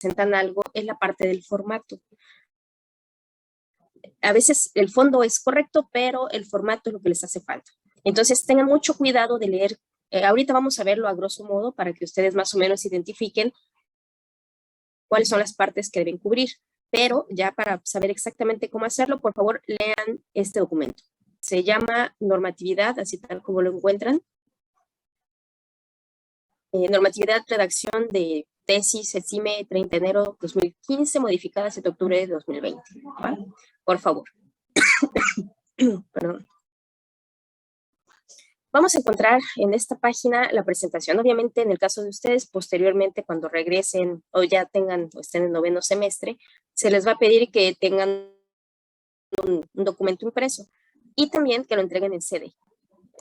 presentan algo es la parte del formato. A veces el fondo es correcto, pero el formato es lo que les hace falta. Entonces tengan mucho cuidado de leer. Ahorita vamos a verlo a grosso modo para que ustedes más o menos identifiquen cuáles son las partes que deben cubrir. Pero ya para saber exactamente cómo hacerlo, por favor, lean este documento. Se llama normatividad, así tal como lo encuentran. Normatividad, redacción de tesis, ESIME, 30 de enero 2015, modificada 7 de octubre de 2020. ¿Vale? Por favor. Perdón. Vamos a encontrar en esta página la presentación. Obviamente, en el caso de ustedes, posteriormente, cuando regresen o ya tengan o estén en noveno semestre, se les va a pedir que tengan un documento impreso y también que lo entreguen en CD.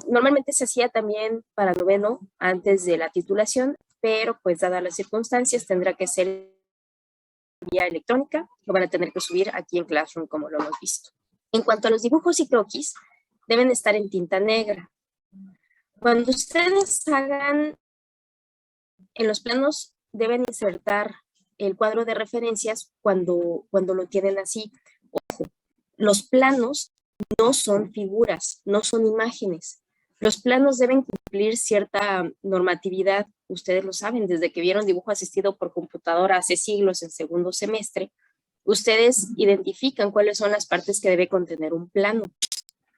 Normalmente se hacía también para noveno antes de la titulación, pero pues dadas las circunstancias tendrá que ser vía electrónica, lo van a tener que subir aquí en Classroom como lo hemos visto. En cuanto a los dibujos y croquis, deben estar en tinta negra. Cuando ustedes hagan en los planos, deben insertar el cuadro de referencias cuando lo tienen así. Ojo, los planos no son figuras, no son imágenes. Los planos deben cumplir cierta normatividad, ustedes lo saben, desde que vieron dibujo asistido por computadora hace siglos en segundo semestre, ustedes identifican cuáles son las partes que debe contener un plano.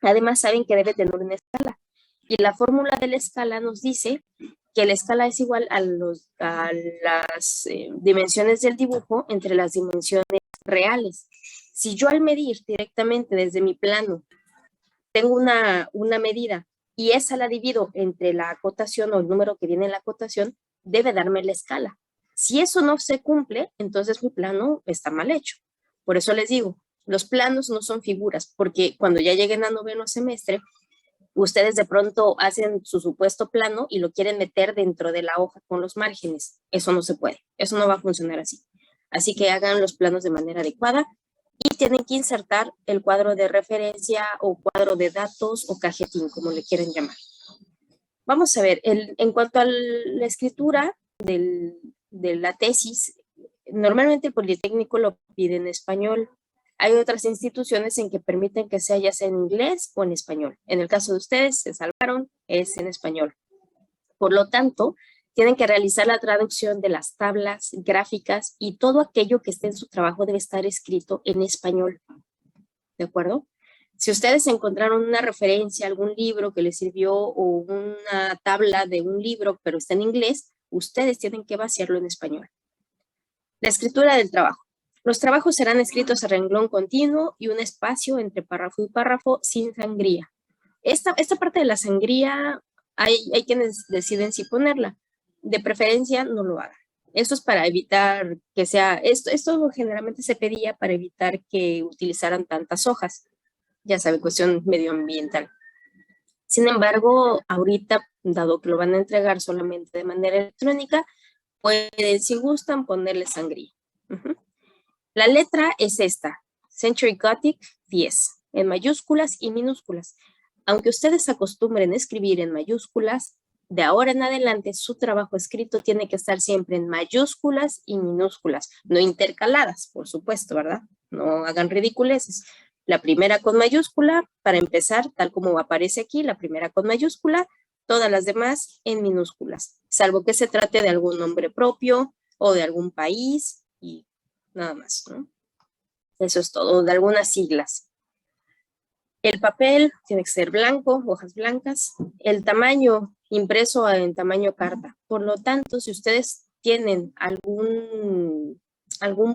Además, saben que debe tener una escala. Y la fórmula de la escala nos dice que la escala es igual a las dimensiones del dibujo entre las dimensiones reales. Si yo al medir directamente desde mi plano tengo una medida y esa la divido entre la acotación o el número que viene en la acotación, debe darme la escala. Si eso no se cumple, entonces mi plano está mal hecho. Por eso les digo, los planos no son figuras, porque cuando ya lleguen a noveno semestre, ustedes de pronto hacen su supuesto plano y lo quieren meter dentro de la hoja con los márgenes. Eso no se puede, eso no va a funcionar así. Así que hagan los planos de manera adecuada y tienen que insertar el cuadro de referencia o cuadro de datos o cajetín, como le quieren llamar. Vamos a ver, en cuanto a la escritura de la tesis, normalmente el Politécnico lo pide en español. Hay otras instituciones en que permiten que sea ya sea en inglés o en español. En el caso de ustedes, se salvaron, es en español. Por lo tanto, tienen que realizar la traducción de las tablas, gráficas y todo aquello que esté en su trabajo debe estar escrito en español. ¿De acuerdo? Si ustedes encontraron una referencia, algún libro que les sirvió o una tabla de un libro, pero está en inglés, ustedes tienen que vaciarlo en español. La escritura del trabajo. Los trabajos serán escritos a renglón continuo y un espacio entre párrafo y párrafo sin sangría. Esta parte de la sangría, hay quienes deciden si ponerla. De preferencia, no lo hagan. Esto es para evitar que sea, esto generalmente se pedía para evitar que utilizaran tantas hojas. Ya sabe, cuestión medioambiental. Sin embargo, ahorita, dado que lo van a entregar solamente de manera electrónica, pueden, si gustan, ponerle sangría. La letra es esta, Century Gothic 10, en mayúsculas y minúsculas. Aunque ustedes acostumbren a escribir en mayúsculas, de ahora en adelante su trabajo escrito tiene que estar siempre en mayúsculas y minúsculas, no intercaladas, por supuesto, ¿verdad? No hagan ridiculeces. La primera con mayúscula, para empezar, tal como aparece aquí, la primera con mayúscula, todas las demás en minúsculas, salvo que se trate de algún nombre propio o de algún país y nada más, ¿no? Eso es todo, de algunas siglas. El papel tiene que ser blanco, hojas blancas. El tamaño impreso en tamaño carta. Por lo tanto, si ustedes tienen algún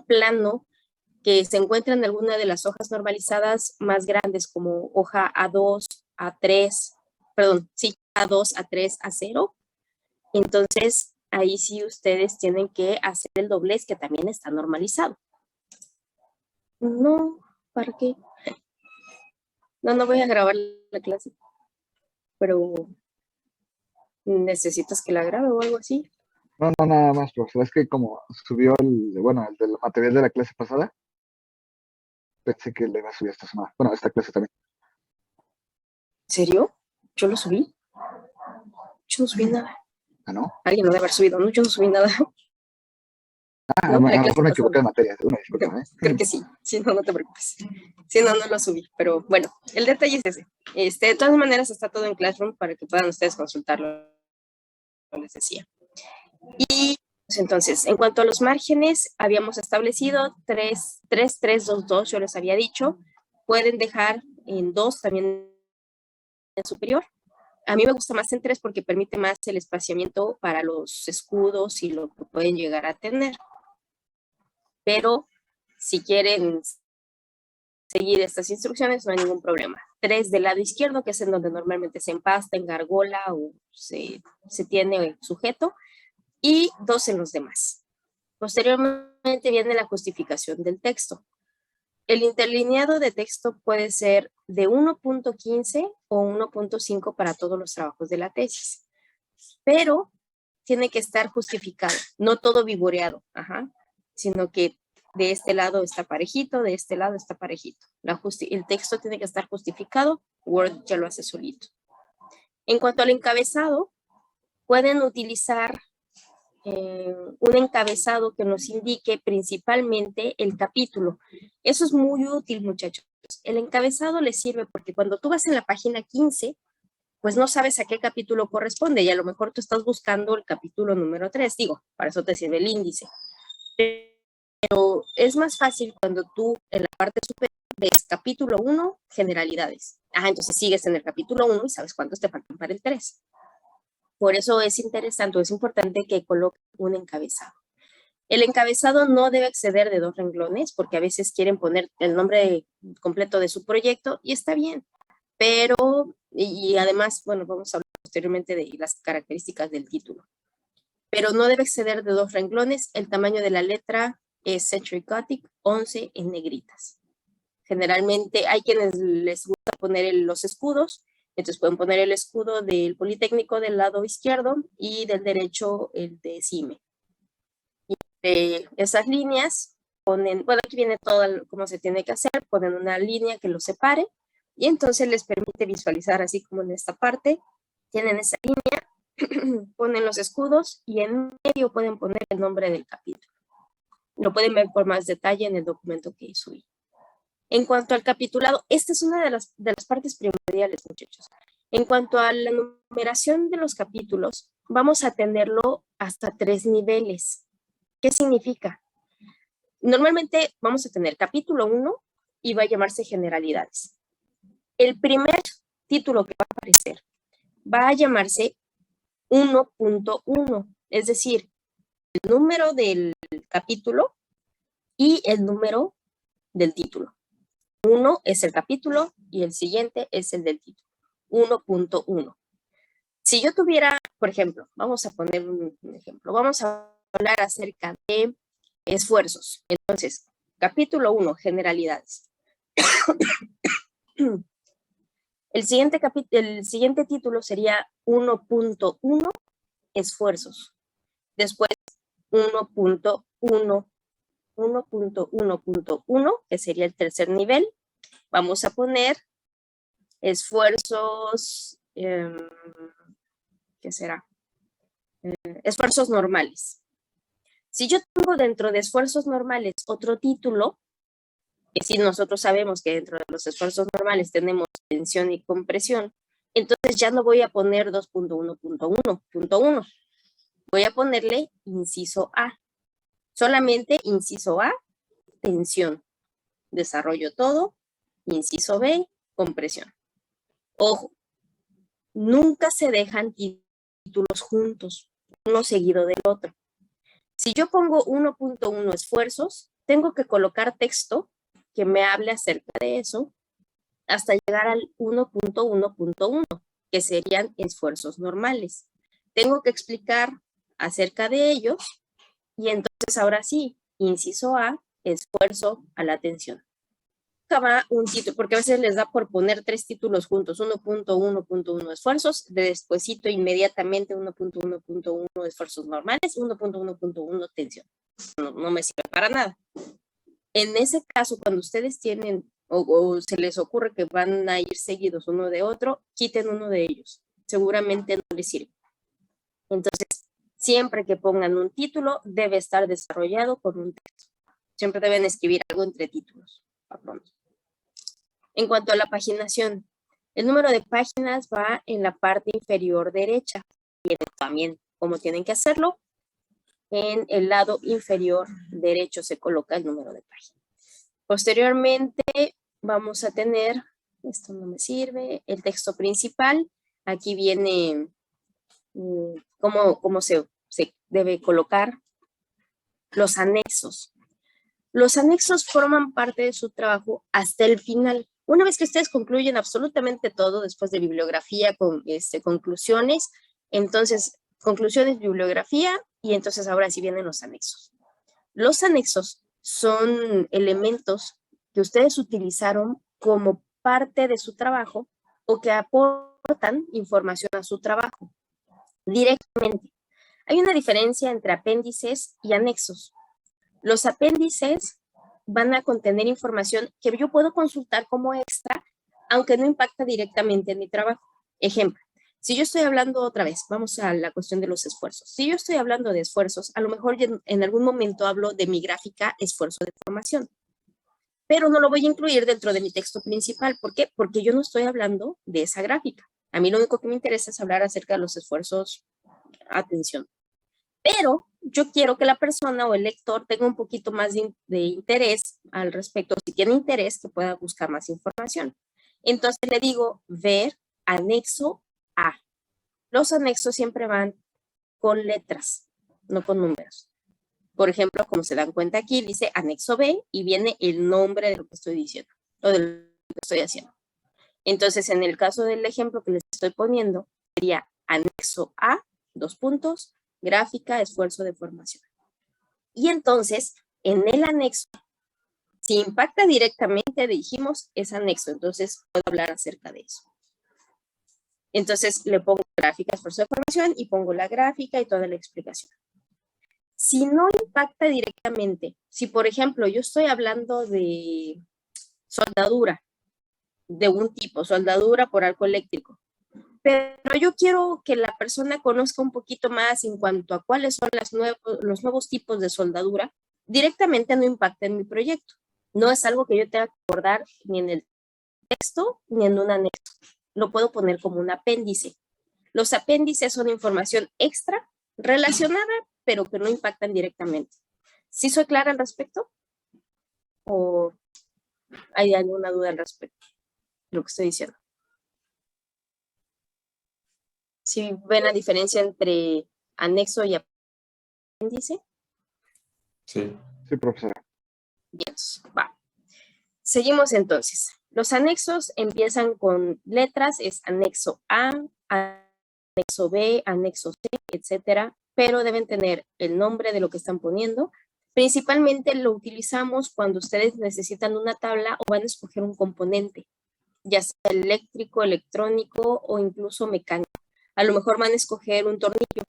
plano que se encuentra en alguna de las hojas normalizadas más grandes, como hoja A2, A3, perdón, sí, A2, A3, A0, entonces ahí sí ustedes tienen que hacer el doblez que también está normalizado. No, ¿para qué? No voy a grabar la clase, pero ¿necesitas que la grabe o algo así? No, nada más, profesor. Es que como subió el del material de la clase pasada, pensé que le iba a subir esta semana. Bueno, esta clase también. ¿En serio? ¿Yo lo subí? Yo no subí nada. ¿Ah, no? Alguien lo debe haber subido, ¿no? Yo no subí nada. Ah, ¿no? a La lo clase mejor me pasada. equivoqué de materia. Una disculpa, ¿eh? Creo que sí. Si no, no te preocupes. Si no, no lo subí. Pero bueno, el detalle es ese. De todas maneras, está todo en Classroom para que puedan ustedes consultarlo, como les decía. Y pues, entonces, en cuanto a los márgenes, habíamos establecido 3, 3, 3, 2, 2, yo les había dicho. Pueden dejar en 2 también en superior. A mí me gusta más en 3 porque permite más el espaciamiento para los escudos y lo que pueden llegar a tener. Pero si quieren seguir estas instrucciones, no hay ningún problema. 3 del lado izquierdo, que es en donde normalmente se empasta, engargola o se tiene sujeto, y 2 en los demás. Posteriormente viene la justificación del texto. El interlineado de texto puede ser de 1.15 o 1.5 para todos los trabajos de la tesis, pero tiene que estar justificado, no todo vivoreado, sino que de este lado está parejito, de este lado está parejito. El texto tiene que estar justificado, Word ya lo hace solito. En cuanto al encabezado, pueden utilizar un encabezado que nos indique principalmente el capítulo. Eso es muy útil, muchachos. El encabezado les sirve porque cuando tú vas en la página 15, pues no sabes a qué capítulo corresponde y a lo mejor tú estás buscando el capítulo número 3, digo, para eso te sirve el índice. Pero es más fácil cuando tú en la parte superior ves capítulo 1, generalidades. Entonces sigues en el capítulo 1 y sabes cuántos te faltan para el 3. Por eso es interesante, es importante que coloquen un encabezado. El encabezado no debe exceder de 2 renglones porque a veces quieren poner el nombre completo de su proyecto y está bien, pero, y además, bueno, vamos a hablar posteriormente de las características del título, pero no debe exceder de 2 renglones. El tamaño de la letra es Century Gothic 11 en negritas. Generalmente hay quienes les gusta poner los escudos, entonces pueden poner el escudo del Politécnico del lado izquierdo y del derecho el de CIME. Y de esas líneas ponen, bueno, aquí viene todo cómo se tiene que hacer, ponen una línea que los separe y entonces les permite visualizar así como en esta parte, tienen esa línea, ponen los escudos y en medio pueden poner el nombre del capítulo. Lo pueden ver por más detalle en el documento que subí. En cuanto al capitulado, esta es una de las partes primordiales, muchachos. En cuanto a la numeración de los capítulos, vamos a tenerlo hasta 3 niveles. ¿Qué significa? Normalmente vamos a tener capítulo 1 y va a llamarse generalidades. El primer título que va a aparecer va a llamarse 1.1, es decir, el número del capítulo y el número del título. 1 es el capítulo y el siguiente es el del título. 1.1. Si yo tuviera, por ejemplo, vamos a poner un ejemplo, vamos a hablar acerca de esfuerzos. Entonces, capítulo 1, generalidades. El siguiente título sería 1.1, esfuerzos. Después 1.1, 1.1.1, que sería el tercer nivel. Vamos a poner esfuerzos, ¿qué será? Esfuerzos normales. Si yo tengo dentro de esfuerzos normales otro título, que si nosotros sabemos que dentro de los esfuerzos normales tenemos tensión y compresión, entonces ya no voy a poner 2.1.1.1. Voy a ponerle inciso A. Solamente inciso A, tensión. Desarrollo todo. Inciso B, compresión. Ojo, nunca se dejan títulos juntos, uno seguido del otro. Si yo pongo 1.1 esfuerzos, tengo que colocar texto que me hable acerca de eso hasta llegar al 1.1.1, que serían esfuerzos normales. Tengo que explicar acerca de ellos y entonces ahora sí, inciso A, esfuerzo a la atención. Va un título, porque a veces les da por poner 3 títulos juntos, 1.1.1 esfuerzos, despuésito inmediatamente 1.1.1 esfuerzos normales, 1.1.1 tensión. No me sirve para nada. En ese caso, cuando ustedes tienen o se les ocurre que van a ir seguidos uno de otro, quiten uno de ellos. Seguramente no les sirve. Entonces, Siempre que pongan un título, debe estar desarrollado con un texto. Siempre deben escribir algo entre títulos. En cuanto a la paginación, el número de páginas va en la parte inferior derecha. Y también, como tienen que hacerlo, en el lado inferior derecho se coloca el número de páginas. Posteriormente, vamos a tener, esto no me sirve, el texto principal. Aquí viene cómo se debe colocar los anexos. Los anexos forman parte de su trabajo hasta el final. Una vez que ustedes concluyen absolutamente todo, después de bibliografía con conclusiones, entonces conclusiones, bibliografía, y entonces ahora sí vienen los anexos. Los anexos son elementos que ustedes utilizaron como parte de su trabajo o que aportan información a su trabajo directamente. Hay una diferencia entre apéndices y anexos. Los apéndices van a contener información que yo puedo consultar como extra, aunque no impacta directamente en mi trabajo. Ejemplo, si yo estoy hablando otra vez, vamos a la cuestión de los esfuerzos. Si yo estoy hablando de esfuerzos, a lo mejor en algún momento hablo de mi gráfica esfuerzo de formación, pero no lo voy a incluir dentro de mi texto principal. ¿Por qué? Porque yo no estoy hablando de esa gráfica. A mí lo único que me interesa es hablar acerca de los esfuerzos. Atención. Pero yo quiero que la persona o el lector tenga un poquito más de interés al respecto. Si tiene interés, que pueda buscar más información. Entonces le digo, ver anexo A. Los anexos siempre van con letras, no con números. Por ejemplo, como se dan cuenta aquí, dice anexo B y viene el nombre de lo que estoy diciendo o de lo que estoy haciendo. Entonces, en el caso del ejemplo que les estoy poniendo, sería anexo A, 2 puntos, gráfica, esfuerzo de formación. Y entonces, en el anexo, si impacta directamente, dijimos, es anexo, entonces puedo hablar acerca de eso. Entonces, le pongo gráfica, esfuerzo de formación y pongo la gráfica y toda la explicación. Si no impacta directamente, si por ejemplo yo estoy hablando de soldadura, de un tipo, soldadura por arco eléctrico, pero yo quiero que la persona conozca un poquito más en cuanto a cuáles son los nuevos tipos de soldadura, directamente no impacta en mi proyecto. No es algo que yo tenga que abordar ni en el texto ni en un anexo. Lo puedo poner como un apéndice. Los apéndices son información extra relacionada, pero que no impactan directamente. ¿Sí soy clara al respecto? ¿O hay alguna duda al respecto de lo que estoy diciendo? ¿Sí ven la diferencia entre anexo y apéndice? Sí. Sí, profesora. Bien, va. Seguimos entonces. Los anexos empiezan con letras, es anexo A, anexo B, anexo C, etcétera, pero deben tener el nombre de lo que están poniendo. Principalmente lo utilizamos cuando ustedes necesitan una tabla o van a escoger un componente, ya sea eléctrico, electrónico o incluso mecánico. A lo mejor van a escoger un tornillo.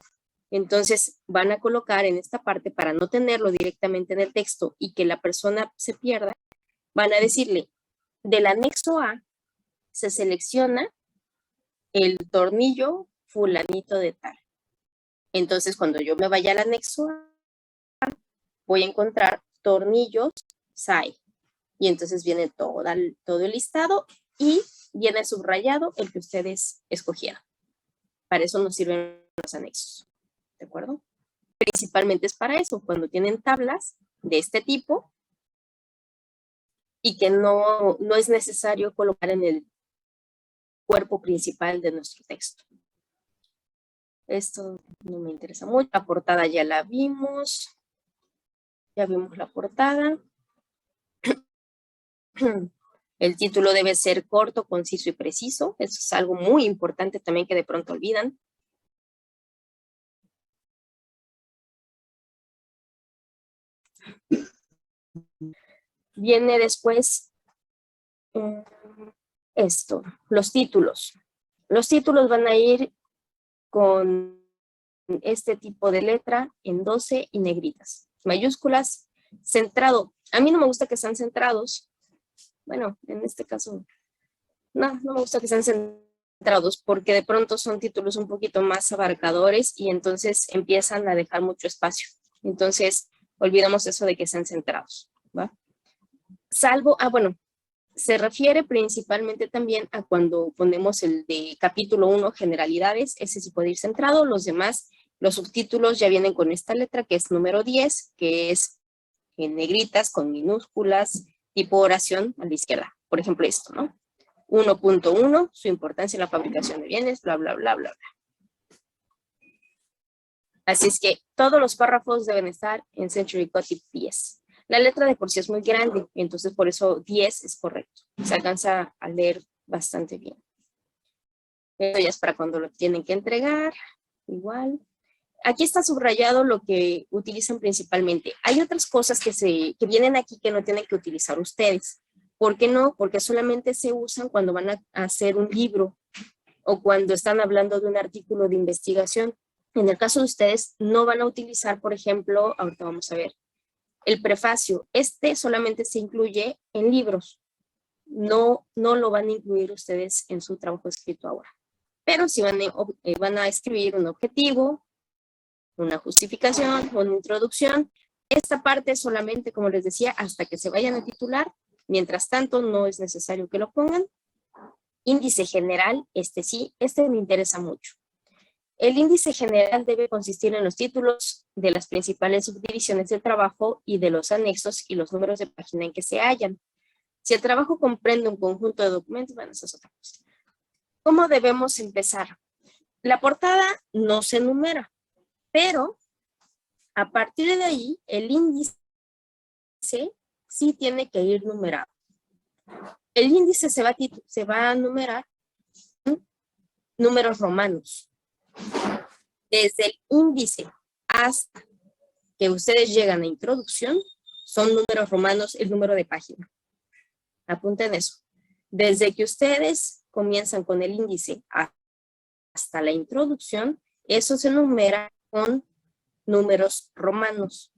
Entonces van a colocar en esta parte, para no tenerlo directamente en el texto y que la persona se pierda, van a decirle, del anexo A se selecciona el tornillo fulanito de tal. Entonces cuando yo me vaya al anexo A, voy a encontrar tornillos SAE. Y entonces viene todo el listado y viene subrayado el que ustedes escogieron. Para eso nos sirven los anexos. ¿De acuerdo? Principalmente es para eso, cuando tienen tablas de este tipo y que no es necesario colocar en el cuerpo principal de nuestro texto. Esto no me interesa mucho. La portada ya la vimos. Ya vimos la portada. El título debe ser corto, conciso y preciso. Eso es algo muy importante también que de pronto olvidan. Viene después esto, los títulos. Los títulos van a ir con este tipo de letra en 12 y negritas. Mayúsculas, centrado. A mí no me gusta que sean centrados. Bueno, en este caso, no me gusta que sean centrados centrados, porque de pronto son títulos un poquito más abarcadores y entonces empiezan a dejar mucho espacio. Entonces, olvidamos eso de que sean centrados, ¿va? Salvo, bueno, se refiere principalmente también a cuando ponemos el de capítulo 1, generalidades, ese sí puede ir centrado, los demás, los subtítulos ya vienen con esta letra que es número 10, que es en negritas, con minúsculas, tipo oración a la izquierda. Por ejemplo esto, ¿no? 1.1, su importancia en la fabricación de bienes, bla, bla, bla, bla, bla. Así es que todos los párrafos deben estar en Century Gothic 10. La letra de por sí es muy grande, entonces por eso 10 es correcto. Se alcanza a leer bastante bien. Esto ya es para cuando lo tienen que entregar, igual. Aquí está subrayado lo que utilizan principalmente. Hay otras cosas que vienen aquí que no tienen que utilizar ustedes. ¿Por qué no? Porque solamente se usan cuando van a hacer un libro o cuando están hablando de un artículo de investigación. En el caso de ustedes, no van a utilizar, por ejemplo, ahorita vamos a ver, el prefacio. Este solamente se incluye en libros. No lo van a incluir ustedes en su trabajo escrito ahora. Pero si van a escribir un objetivo, una justificación, una introducción, esta parte solamente, como les decía, hasta que se vayan a titular. Mientras tanto, no es necesario que lo pongan. Índice general, sí, me interesa mucho. El índice general debe consistir en los títulos de las principales subdivisiones del trabajo y de los anexos y los números de página en que se hallan. Si el trabajo comprende un conjunto de documentos, bueno, eso es otra cosa. ¿Cómo debemos empezar? La portada no se enumera, pero a partir de ahí, el índice sí tiene que ir numerado. El índice se va a numerar en números romanos. Desde el índice hasta que ustedes llegan a introducción, son números romanos el número de página. Apunten eso. Desde que ustedes comienzan con el índice hasta la introducción, eso se numera con números romanos.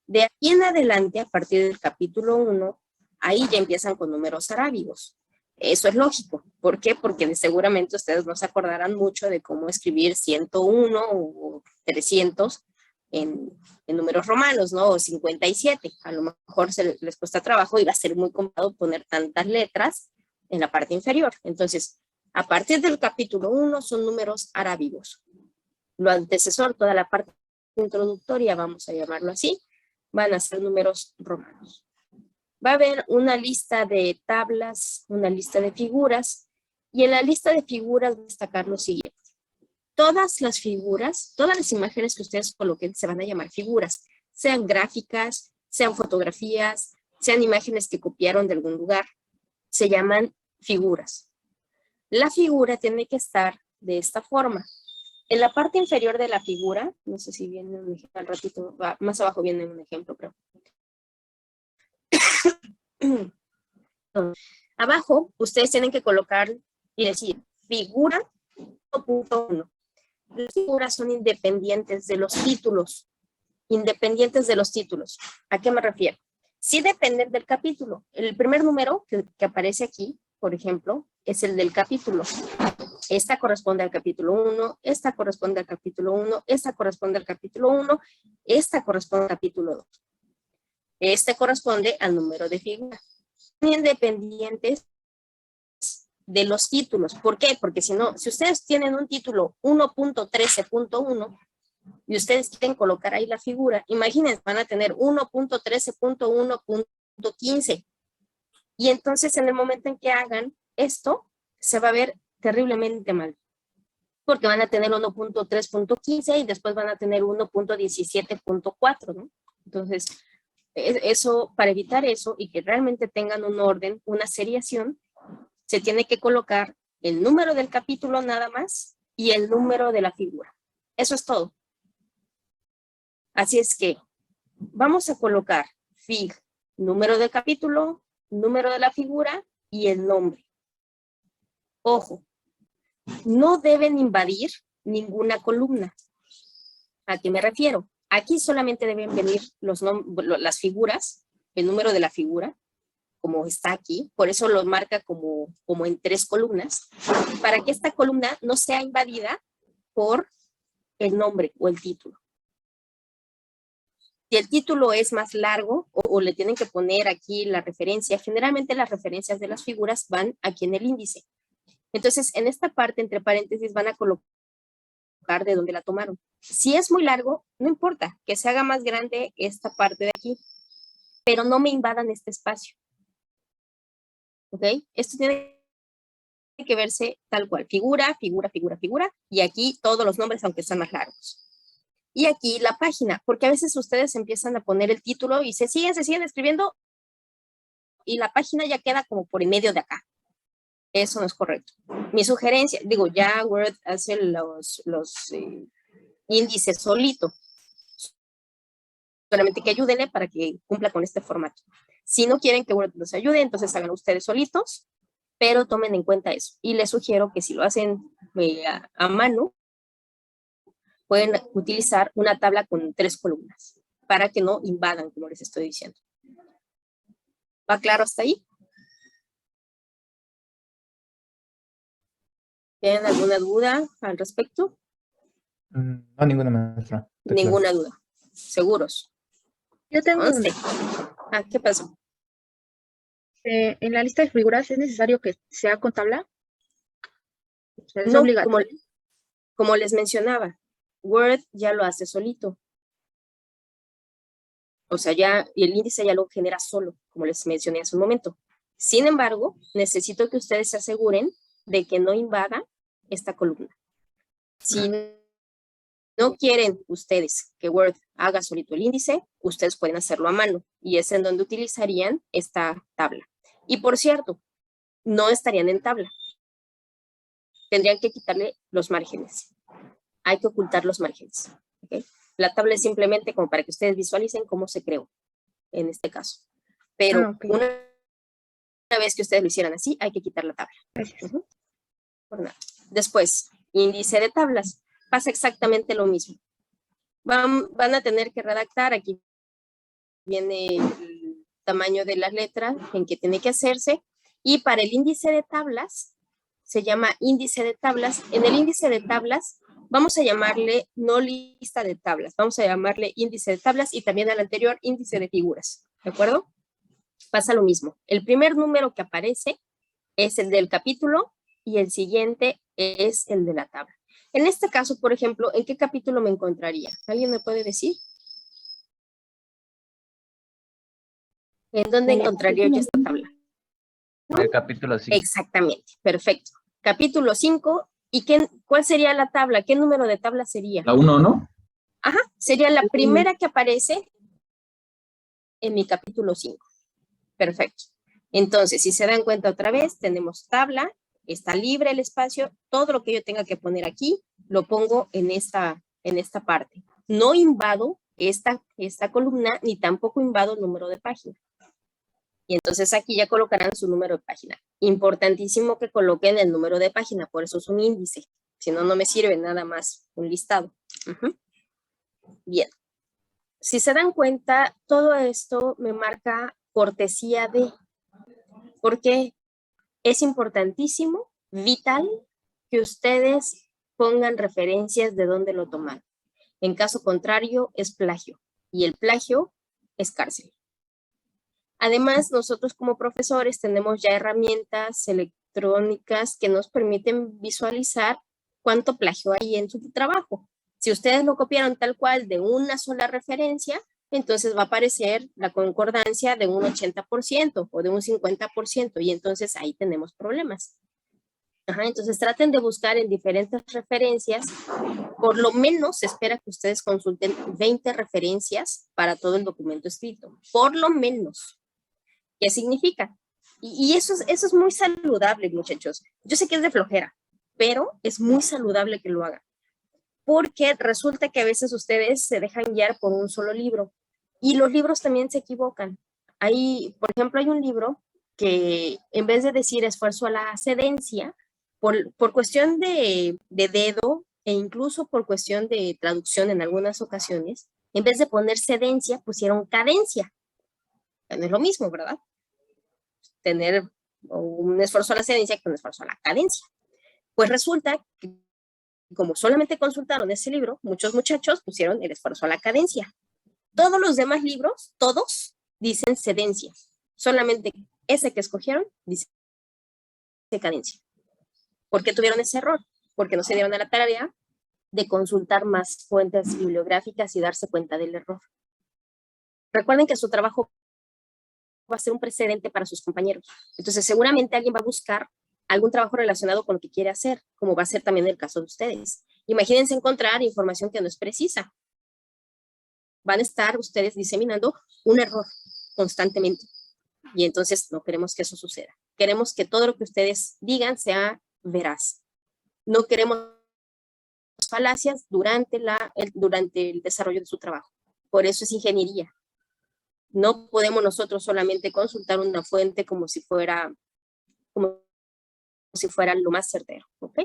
De aquí en adelante, a partir del capítulo 1, ahí ya empiezan con números arábigos. Eso es lógico. ¿Por qué? Porque seguramente ustedes no se acordarán mucho de cómo escribir 101 o 300 en números romanos, ¿no? O 57. A lo mejor les cuesta trabajo y va a ser muy complicado poner tantas letras en la parte inferior. Entonces, a partir del capítulo 1 son números arábigos. Lo antecesor, toda la parte introductoria, vamos a llamarlo así, van a ser números romanos. Va a haber una lista de tablas, una lista de figuras, y en la lista de figuras voy a destacar lo siguiente. Todas las figuras, todas las imágenes que ustedes coloquen se van a llamar figuras, sean gráficas, sean fotografías, sean imágenes que copiaron de algún lugar, se llaman figuras. La figura tiene que estar de esta forma. En la parte inferior de la figura, no sé si viene un ejemplo, al ratito, más abajo viene un ejemplo, creo. Abajo, ustedes tienen que colocar y decir figura 1.1. Las figuras son independientes de los títulos. Independientes de los títulos. ¿A qué me refiero? Sí dependen del capítulo. El primer número que aparece aquí, por ejemplo, es el del capítulo. Esta corresponde al capítulo 1, esta corresponde al capítulo 1, esta corresponde al capítulo 1, esta corresponde al capítulo 2. Este corresponde al número de figuras. Son independientes de los títulos. ¿Por qué? Porque si ustedes tienen un título 1.13.1 y ustedes quieren colocar ahí la figura, imagínense, van a tener 1.13.1.15. Y entonces en el momento en que hagan esto, se va a ver terriblemente mal. Porque van a tener 1.3.15 y después van a tener 1.17.4, ¿no? Entonces, eso, para evitar eso y que realmente tengan un orden, una seriación, se tiene que colocar el número del capítulo nada más y el número de la figura. Eso es todo. Así es que vamos a colocar fig, número del capítulo, número de la figura y el nombre. Ojo, no deben invadir ninguna columna. ¿A qué me refiero? Aquí solamente deben venir las figuras, el número de la figura, como está aquí, por eso lo marca como en 3 columnas, para que esta columna no sea invadida por el nombre o el título. Si el título es más largo o le tienen que poner aquí la referencia, generalmente las referencias de las figuras van aquí en el índice. Entonces, en esta parte, entre paréntesis, van a colocar de dónde la tomaron. Si es muy largo, no importa, que se haga más grande esta parte de aquí, pero no me invadan este espacio. ¿Ok? Esto tiene que verse tal cual, figura, figura, figura, figura, y aquí todos los nombres, aunque sean más largos. Y aquí la página, porque a veces ustedes empiezan a poner el título y se siguen escribiendo y la página ya queda como por en medio de acá. Eso no es correcto. Mi sugerencia, digo, ya Word hace los índices solito. Solamente que ayúdenle para que cumpla con este formato. Si no quieren que Word los ayude, entonces hagan ustedes solitos, pero tomen en cuenta eso. Y les sugiero que si lo hacen a mano, pueden utilizar una tabla con 3 columnas para que no invadan, como les estoy diciendo. ¿Va claro hasta ahí? ¿Tienen alguna duda al respecto? No, ninguna, maestra. Ninguna duda. ¿Seguros? Yo tengo Conste. ¿Qué pasó? en la lista de figuras, ¿es necesario que sea con tabla? O sea, ¿es No, obligatorio? como les mencionaba, Word ya lo hace solito. O sea, ya el índice ya lo genera solo, como les mencioné hace un momento. Sin embargo, necesito que ustedes se aseguren de que no invada esta columna. Si no quieren ustedes que Word haga solito el índice, ustedes pueden hacerlo a mano y es en donde utilizarían esta tabla. Y por cierto, no estarían en tabla. Tendrían que quitarle los márgenes. Hay que ocultar los márgenes. ¿Okay? La tabla es simplemente como para que ustedes visualicen cómo se creó en este caso. Pero Ok. una vez que ustedes lo hicieran así, hay que quitar la tabla. Gracias. Por nada. Después, índice de tablas. Pasa exactamente lo mismo. Van a tener que redactar, aquí viene el tamaño de la letra en que tiene que hacerse, y para el índice de tablas, se llama índice de tablas. En el índice de tablas, vamos a llamarle no lista de tablas, vamos a llamarle índice de tablas y también al anterior índice de figuras, ¿de acuerdo? Pasa lo mismo. El primer número que aparece es el del capítulo y el siguiente es el de la tabla. En este caso, por ejemplo, ¿en qué capítulo me encontraría? ¿Alguien me puede decir? ¿En dónde encontraría yo esta tabla? En el capítulo 5. Exactamente, perfecto. Capítulo 5, ¿y cuál sería la tabla? ¿Qué número de tabla sería? La 1, ¿no? Ajá, sería la primera que aparece en mi capítulo 5. Perfecto. Entonces, si se dan cuenta otra vez, tenemos tabla, está libre el espacio, todo lo que yo tenga que poner aquí, lo pongo en esta parte. No invado esta columna, ni tampoco invado el número de página. Y entonces aquí ya colocarán su número de página. Importantísimo que coloquen el número de página, por eso es un índice. Si no, no me sirve nada más un listado. Bien. Si se dan cuenta, todo esto me marca cortesía de, porque es importantísimo, vital, que ustedes pongan referencias de dónde lo toman. En caso contrario, es plagio. Y el plagio es cárcel. Además, nosotros como profesores tenemos ya herramientas electrónicas que nos permiten visualizar cuánto plagio hay en su trabajo. Si ustedes lo copiaron tal cual de una sola referencia, entonces va a aparecer la concordancia de un 80% o de un 50%, y entonces ahí tenemos problemas. Entonces traten de buscar en diferentes referencias. Por lo menos se espera que ustedes consulten 20 referencias para todo el documento escrito. Por lo menos. ¿Qué significa? Y eso es muy saludable, muchachos. Yo sé que es de flojera, pero es muy saludable que lo hagan. Porque resulta que a veces ustedes se dejan guiar por un solo libro. Y los libros también se equivocan. Por ejemplo, hay un libro que en vez de decir esfuerzo a la cedencia, por cuestión de dedo e incluso por cuestión de traducción en algunas ocasiones, en vez de poner cedencia, pusieron cadencia. No es lo mismo, ¿verdad? tener un esfuerzo a la cadencia que un esfuerzo a la cadencia. Pues resulta que como solamente consultaron ese libro, muchos muchachos pusieron el esfuerzo a la cadencia. Todos los demás libros, todos, dicen cedencia. Solamente ese que escogieron dice cadencia. ¿Por qué tuvieron ese error? Porque no se dieron a la tarea de consultar más fuentes bibliográficas y darse cuenta del error. Recuerden que su trabajo va a ser un precedente para sus compañeros. Entonces, seguramente alguien va a buscar algún trabajo relacionado con lo que quiere hacer, como va a ser también el caso de ustedes. Imagínense encontrar información que no es precisa. Van a estar ustedes diseminando un error constantemente. Y entonces no queremos que eso suceda. Queremos que todo lo que ustedes digan sea veraz. No queremos falacias durante el desarrollo de su trabajo. Por eso es ingeniería. No podemos nosotros solamente consultar una fuente como si fuera lo más certero, ¿ok?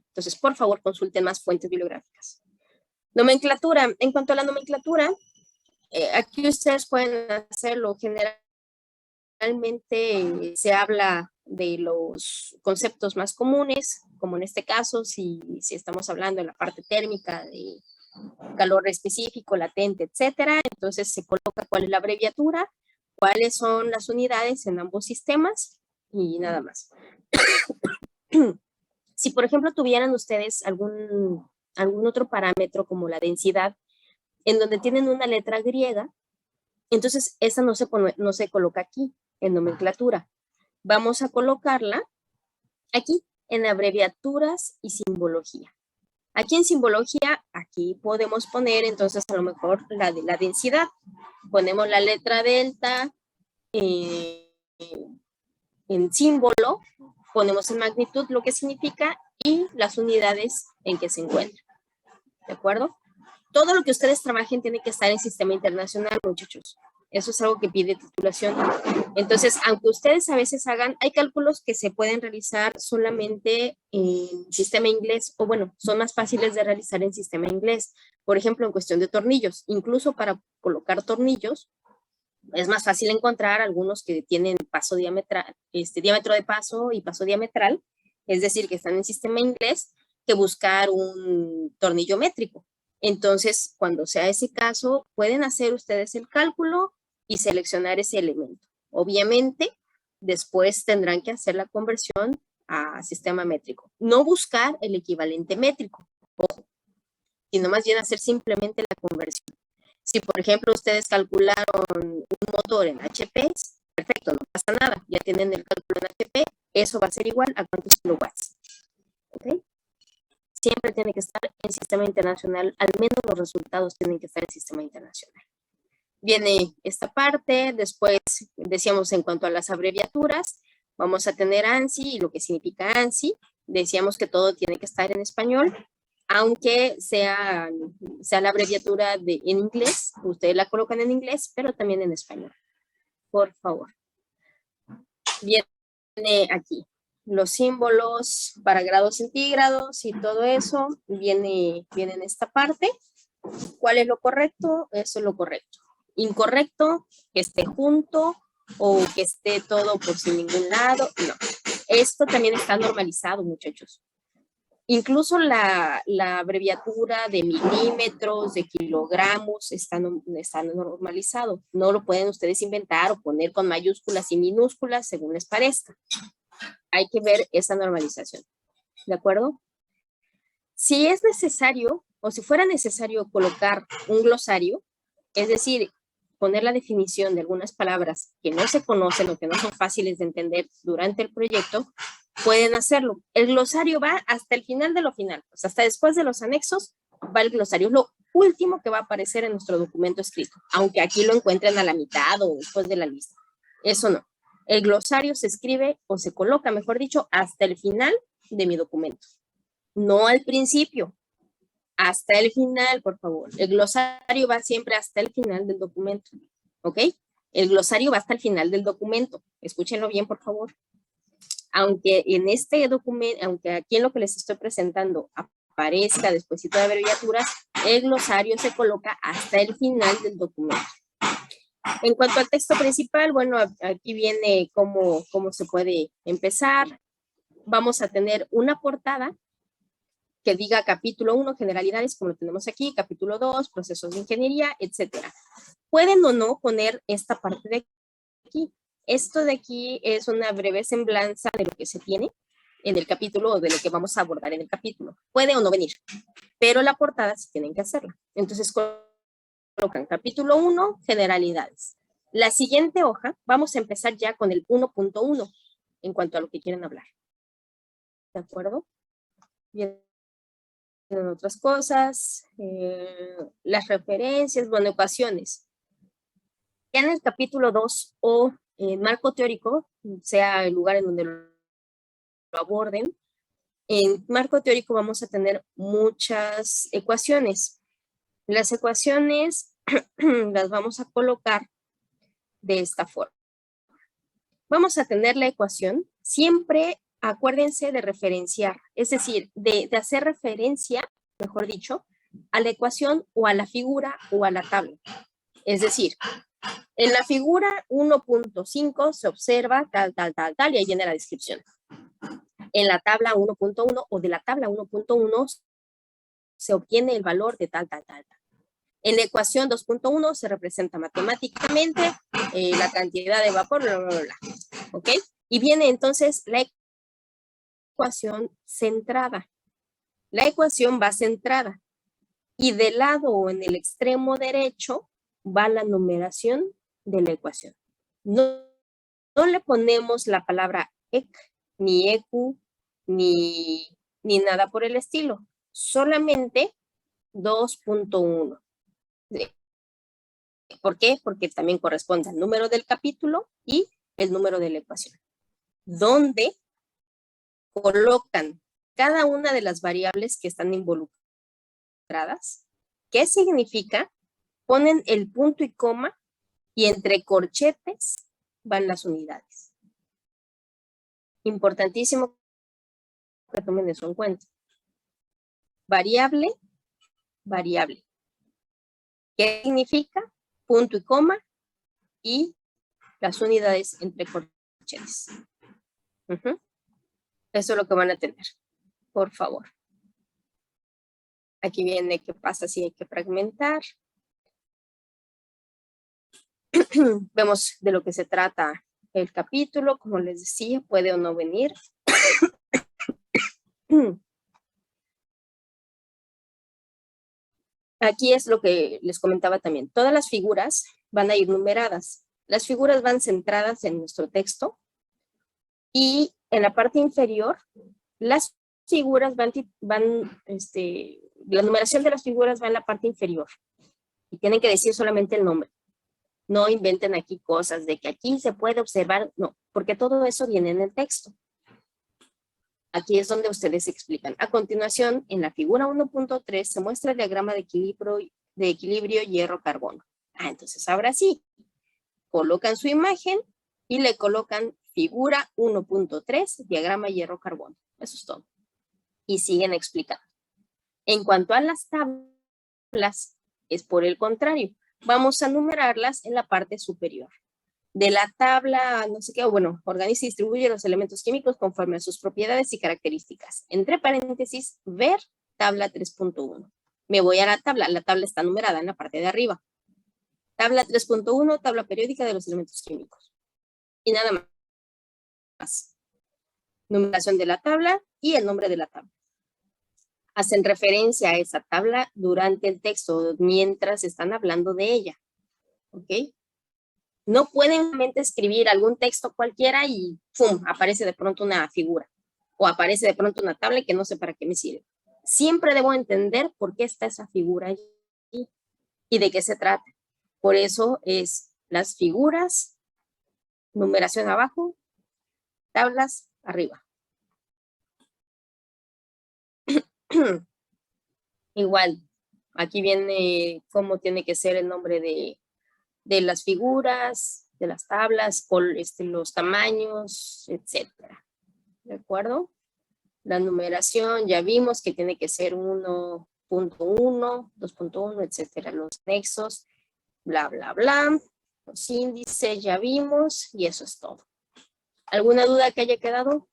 Entonces, por favor, consulten más fuentes bibliográficas. Nomenclatura. En cuanto a la nomenclatura, aquí ustedes pueden hacerlo. Generalmente se habla de los conceptos más comunes, como en este caso, si estamos hablando de la parte térmica, de calor específico, latente, etcétera. Entonces se coloca cuál es la abreviatura, cuáles son las unidades en ambos sistemas y nada más. Si, por ejemplo, tuvieran ustedes algún otro parámetro como la densidad, en donde tienen una letra griega, entonces esa no se coloca aquí en nomenclatura. Vamos a colocarla aquí en abreviaturas y simbología. Aquí en simbología, aquí podemos poner entonces a lo mejor la densidad. Ponemos la letra delta en símbolo, ponemos en magnitud lo que significa y las unidades en que se encuentra. ¿De acuerdo? Todo lo que ustedes trabajen tiene que estar en sistema internacional, muchachos. Eso es algo que pide titulación. Entonces, aunque ustedes a veces hay cálculos que se pueden realizar solamente en sistema inglés, o bueno, son más fáciles de realizar en sistema inglés. Por ejemplo, en cuestión de tornillos. Incluso para colocar tornillos, es más fácil encontrar algunos que tienen paso diametral, diámetro de paso y paso diametral, es decir, que están en sistema inglés, que buscar un tornillo métrico. Entonces, cuando sea ese caso, pueden hacer ustedes el cálculo y seleccionar ese elemento. Obviamente, después tendrán que hacer la conversión a sistema métrico. No buscar el equivalente métrico, ojo, sino más bien hacer simplemente la conversión. Si, por ejemplo, ustedes calcularon un motor en HP, perfecto, no pasa nada. Ya tienen el cálculo en HP, eso va a ser igual a cuántos kilowatts. ¿Ok? Siempre tiene que estar en sistema internacional, al menos los resultados tienen que estar en sistema internacional. Viene esta parte, después decíamos en cuanto a las abreviaturas, vamos a tener ANSI y lo que significa ANSI, decíamos que todo tiene que estar en español, aunque sea la abreviatura en inglés, ustedes la colocan en inglés, pero también en español, por favor. Viene aquí los símbolos para grados centígrados y todo eso, viene en esta parte. ¿Cuál es lo correcto? Eso es lo correcto. Incorrecto, que esté junto o que esté todo por sin ningún lado, no. Esto también está normalizado, muchachos. Incluso la abreviatura de milímetros, de kilogramos, está normalizado. No lo pueden ustedes inventar o poner con mayúsculas y minúsculas según les parezca. Hay que ver esa normalización. ¿De acuerdo? Si es necesario, o si fuera necesario colocar un glosario, es decir, poner la definición de algunas palabras que no se conocen o que no son fáciles de entender durante el proyecto, pueden hacerlo. El glosario va hasta el final de lo final, o sea, hasta después de los anexos va el glosario. Es lo último que va a aparecer en nuestro documento escrito, aunque aquí lo encuentren a la mitad o después de la lista. Eso no. El glosario se escribe o se coloca, mejor dicho, hasta el final de mi documento. No al principio, hasta el final, por favor. El glosario va siempre hasta el final del documento, ¿ok? El glosario va hasta el final del documento. Escúchenlo bien, por favor. Aunque en este documento, aunque aquí en lo que les estoy presentando aparezca despuésito de abreviaturas, el glosario se coloca hasta el final del documento. En cuanto al texto principal, bueno, aquí viene cómo se puede empezar. Vamos a tener una portada que diga capítulo 1, generalidades, como lo tenemos aquí, capítulo 2, procesos de ingeniería, etcétera. Pueden o no poner esta parte de aquí. Esto de aquí es una breve semblanza de lo que se tiene en el capítulo o de lo que vamos a abordar en el capítulo. Puede o no venir, pero la portada sí tienen que hacerla. Entonces colocan capítulo 1, generalidades. La siguiente hoja, vamos a empezar ya con el 1.1 en cuanto a lo que quieren hablar. ¿De acuerdo? Bien. Otras cosas, las referencias, bueno, ecuaciones. Ya en el capítulo 2 o marco teórico, sea el lugar en donde lo aborden, en marco teórico vamos a tener muchas ecuaciones. Las ecuaciones las vamos a colocar de esta forma. Vamos a tener la ecuación, siempre acuérdense de referenciar, es decir, de hacer referencia, mejor dicho, a la ecuación o a la figura o a la tabla. Es decir, en la figura 1.5 se observa tal, y ahí viene la descripción. En la tabla 1.1 o de la tabla 1.1 se obtiene el valor de tal. En la ecuación 2.1 se representa matemáticamente la cantidad de vapor, bla, bla, bla, bla. ¿Ok? Y viene entonces la ecuación centrada. La ecuación va centrada. Y del lado o en el extremo derecho va la numeración de la ecuación. No le ponemos la palabra EC, ni EQ, ni nada por el estilo. Solamente 2.1. ¿Por qué? Porque también corresponde al número del capítulo y el número de la ecuación. Donde colocan cada una de las variables que están involucradas. ¿Qué significa? Ponen el punto y coma y entre corchetes van las unidades. Importantísimo que tomen eso en cuenta. Variable, variable. ¿Qué significa? Punto y coma y las unidades entre corchetes. Eso es lo que van a tener, por favor. Aquí viene qué pasa si hay que fragmentar. Vemos de lo que se trata el capítulo, como les decía, puede o no venir. Aquí es lo que les comentaba también. Todas las figuras van a ir numeradas. Las figuras van centradas en nuestro texto y en la parte inferior las figuras la numeración de las figuras va en la parte inferior y tienen que decir solamente el nombre. No inventen aquí cosas de que aquí se puede observar, no, porque todo eso viene en el texto. Aquí es donde ustedes explican. A continuación, en la figura 1.3 se muestra el diagrama de equilibrio hierro-carbono. Entonces ahora sí, colocan su imagen y le colocan figura 1.3, diagrama hierro-carbono. Eso es todo. Y siguen explicando. En cuanto a las tablas, es por el contrario. Vamos a numerarlas en la parte superior. De la tabla, no sé qué, bueno, organiza y distribuye los elementos químicos conforme a sus propiedades y características. Entre paréntesis, ver tabla 3.1. Me voy a la tabla está numerada en la parte de arriba. Tabla 3.1, tabla periódica de los elementos químicos. Y nada más. Numeración de la tabla y el nombre de la tabla. Hacen referencia a esa tabla durante el texto, mientras están hablando de ella. ¿Ok? No pueden solamente escribir algún texto cualquiera y ¡pum! Aparece de pronto una figura o aparece de pronto una tabla que no sé para qué me sirve. Siempre debo entender por qué está esa figura allí y de qué se trata. Por eso es las figuras, numeración abajo, tablas arriba. Igual, aquí viene cómo tiene que ser el nombre de las figuras, de las tablas, los tamaños, etcétera. ¿De acuerdo? La numeración, ya vimos que tiene que ser 1.1, 2.1, etcétera. Los nexos, bla, bla, bla. Los índices ya vimos y eso es todo. ¿Alguna duda que haya quedado?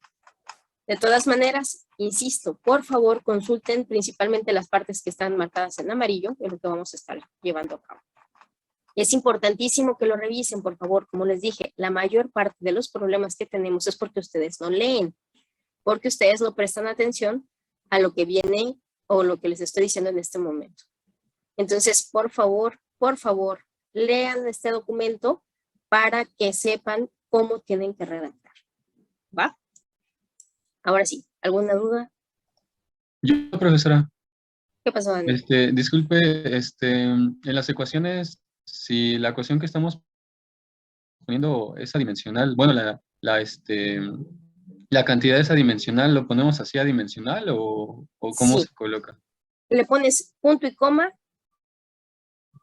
De todas maneras, insisto, por favor consulten principalmente las partes que están marcadas en amarillo, es lo que vamos a estar llevando a cabo. Es importantísimo que lo revisen, por favor. Como les dije, la mayor parte de los problemas que tenemos es porque ustedes no leen, porque ustedes no prestan atención a lo que viene o lo que les estoy diciendo en este momento. Entonces, por favor, lean este documento para que sepan cómo tienen que redactar. ¿Va? Ahora sí, ¿alguna duda? Yo, profesora, ¿Qué pasó, Dani? disculpe, en las ecuaciones, si la ecuación que estamos poniendo es adimensional, bueno, la cantidad es adimensional, ¿lo ponemos así adimensional o cómo Sí. se coloca? Le pones punto y coma,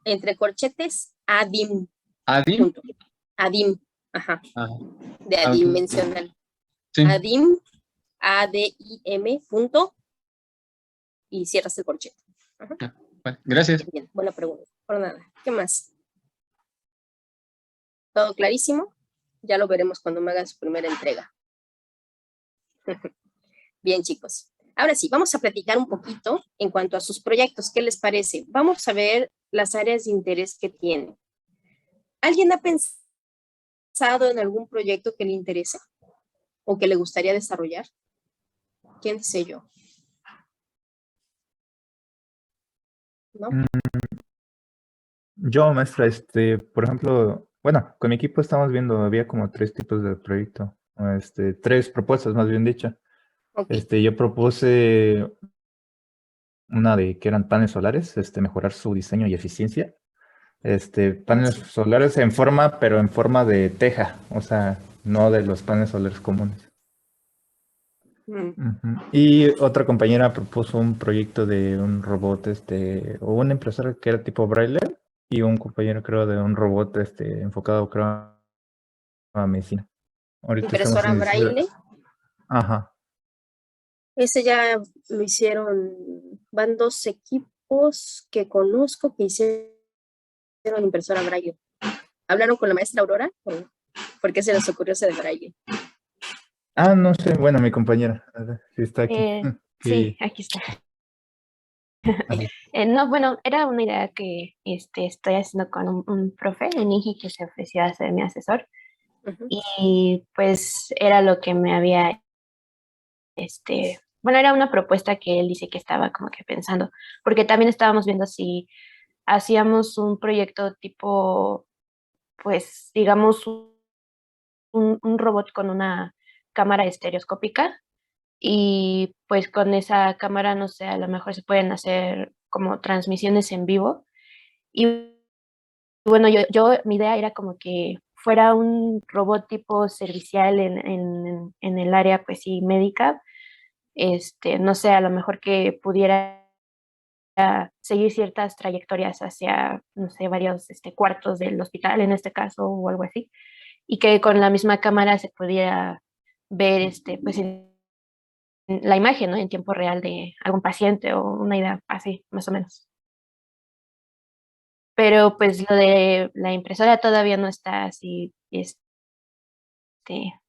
entre corchetes, adim. ¿Adim? Punto. Adim, ajá, Ah, de ok. adimensional. Sí, Adim, A-D-I-M, punto, y cierras el corchete. Ajá. vale, gracias. Bien, buena pregunta. Por nada. ¿Qué más? ¿Todo clarísimo? Ya lo veremos cuando me hagan su primera entrega. Bien, chicos. Ahora sí, vamos a platicar un poquito en cuanto a sus proyectos. ¿Qué les parece? Vamos a ver las áreas de interés que tienen. ¿Alguien ha pensado en algún proyecto que le interese o que le gustaría desarrollar? ¿Quién dice yo? ¿No? Yo, maestra, por ejemplo, bueno, con mi equipo estamos viendo, había como 3 tipos de proyecto, 3 propuestas más bien dicho. Ok. Yo propuse una de que eran paneles solares, mejorar su diseño y eficiencia. Paneles solares en forma, pero en forma de teja, o sea, no de los paneles solares comunes. Mm, Ujú. Y otra compañera propuso un proyecto de un robot, o una impresora que era tipo braille, y un compañero creo de un robot, enfocado creo a medicina. Ahorita estamos Impresora braille. Ajá. Ese ya lo hicieron, van 2 equipos que conozco que hicieron impresora braille. ¿Hablaron con la maestra Aurora? ¿Por qué se les ocurrió ese de braille? Ah, no sé, bueno, mi compañera, a ver, sí está aquí. Sí, aquí está. Ajá. No, bueno, era una idea que estoy haciendo con un profe, un Ingi, que se ofreció a ser mi asesor. Ujú. Y pues era lo que me había, bueno, era una propuesta que él dice que estaba como que pensando, porque también estábamos viendo si hacíamos un proyecto tipo, pues, digamos, un robot con una cámara estereoscópica. Y pues con esa cámara, no sé, a lo mejor se pueden hacer como transmisiones en vivo. Y bueno, mi idea era como que fuera un robot tipo servicial en el área, pues sí, médica. No sé, a lo mejor que pudiera seguir ciertas trayectorias hacia, no sé, varios cuartos del hospital en este caso o algo así. Y que con la misma cámara se pudiera ver, pues la imagen, ¿no? En tiempo real de algún paciente o una idea así, más o menos. Pero pues lo de la impresora todavía no está así,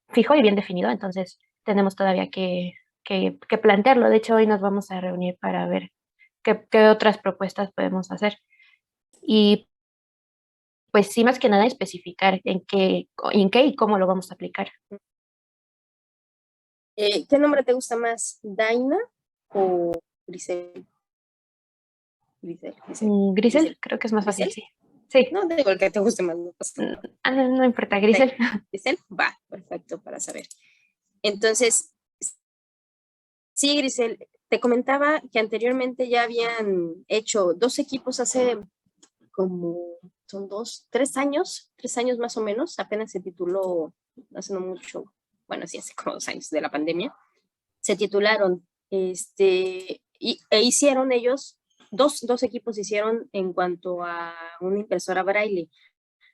fijo y bien definido, entonces tenemos todavía que plantearlo. De hecho, hoy nos vamos a reunir para ver qué otras propuestas podemos hacer. Y pues sí, más que nada especificar en qué y cómo lo vamos a aplicar. ¿Qué nombre te gusta más? ¿Daina o Grisel? Grisel. Grisel, creo que es más fácil, ¿Grisel? sí. Sí, No, digo el que te guste más. No pasa nada. no importa, Grisel. ¿Grisel? Va, perfecto, para saber. Entonces, sí, Grisel, te comentaba que anteriormente ya habían hecho 2 equipos hace como, son 3 años más o menos, apenas se tituló, hace no mucho, bueno, sí, hace como 2 años de la pandemia, se titularon, e hicieron ellos, dos equipos hicieron en cuanto a una impresora braille.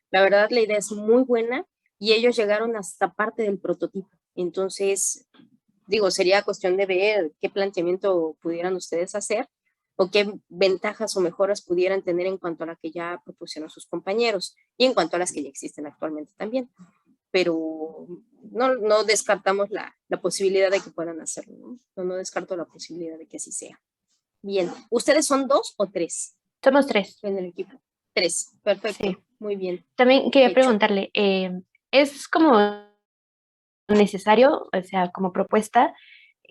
La verdad, la idea es muy buena y ellos llegaron hasta parte del prototipo. Entonces, digo, sería cuestión de ver qué planteamiento pudieran ustedes hacer o qué ventajas o mejoras pudieran tener en cuanto a la que ya propusieron sus compañeros y en cuanto a las que ya existen actualmente también. Pero no descartamos la posibilidad de que puedan hacerlo, ¿no? No descarto la posibilidad de que así sea. Bien, ¿ustedes son 2 o 3 Somos 3. en el equipo? 3, perfecto, Sí. muy bien. También quería Hecho. preguntarle, ¿es como necesario, o sea, como propuesta,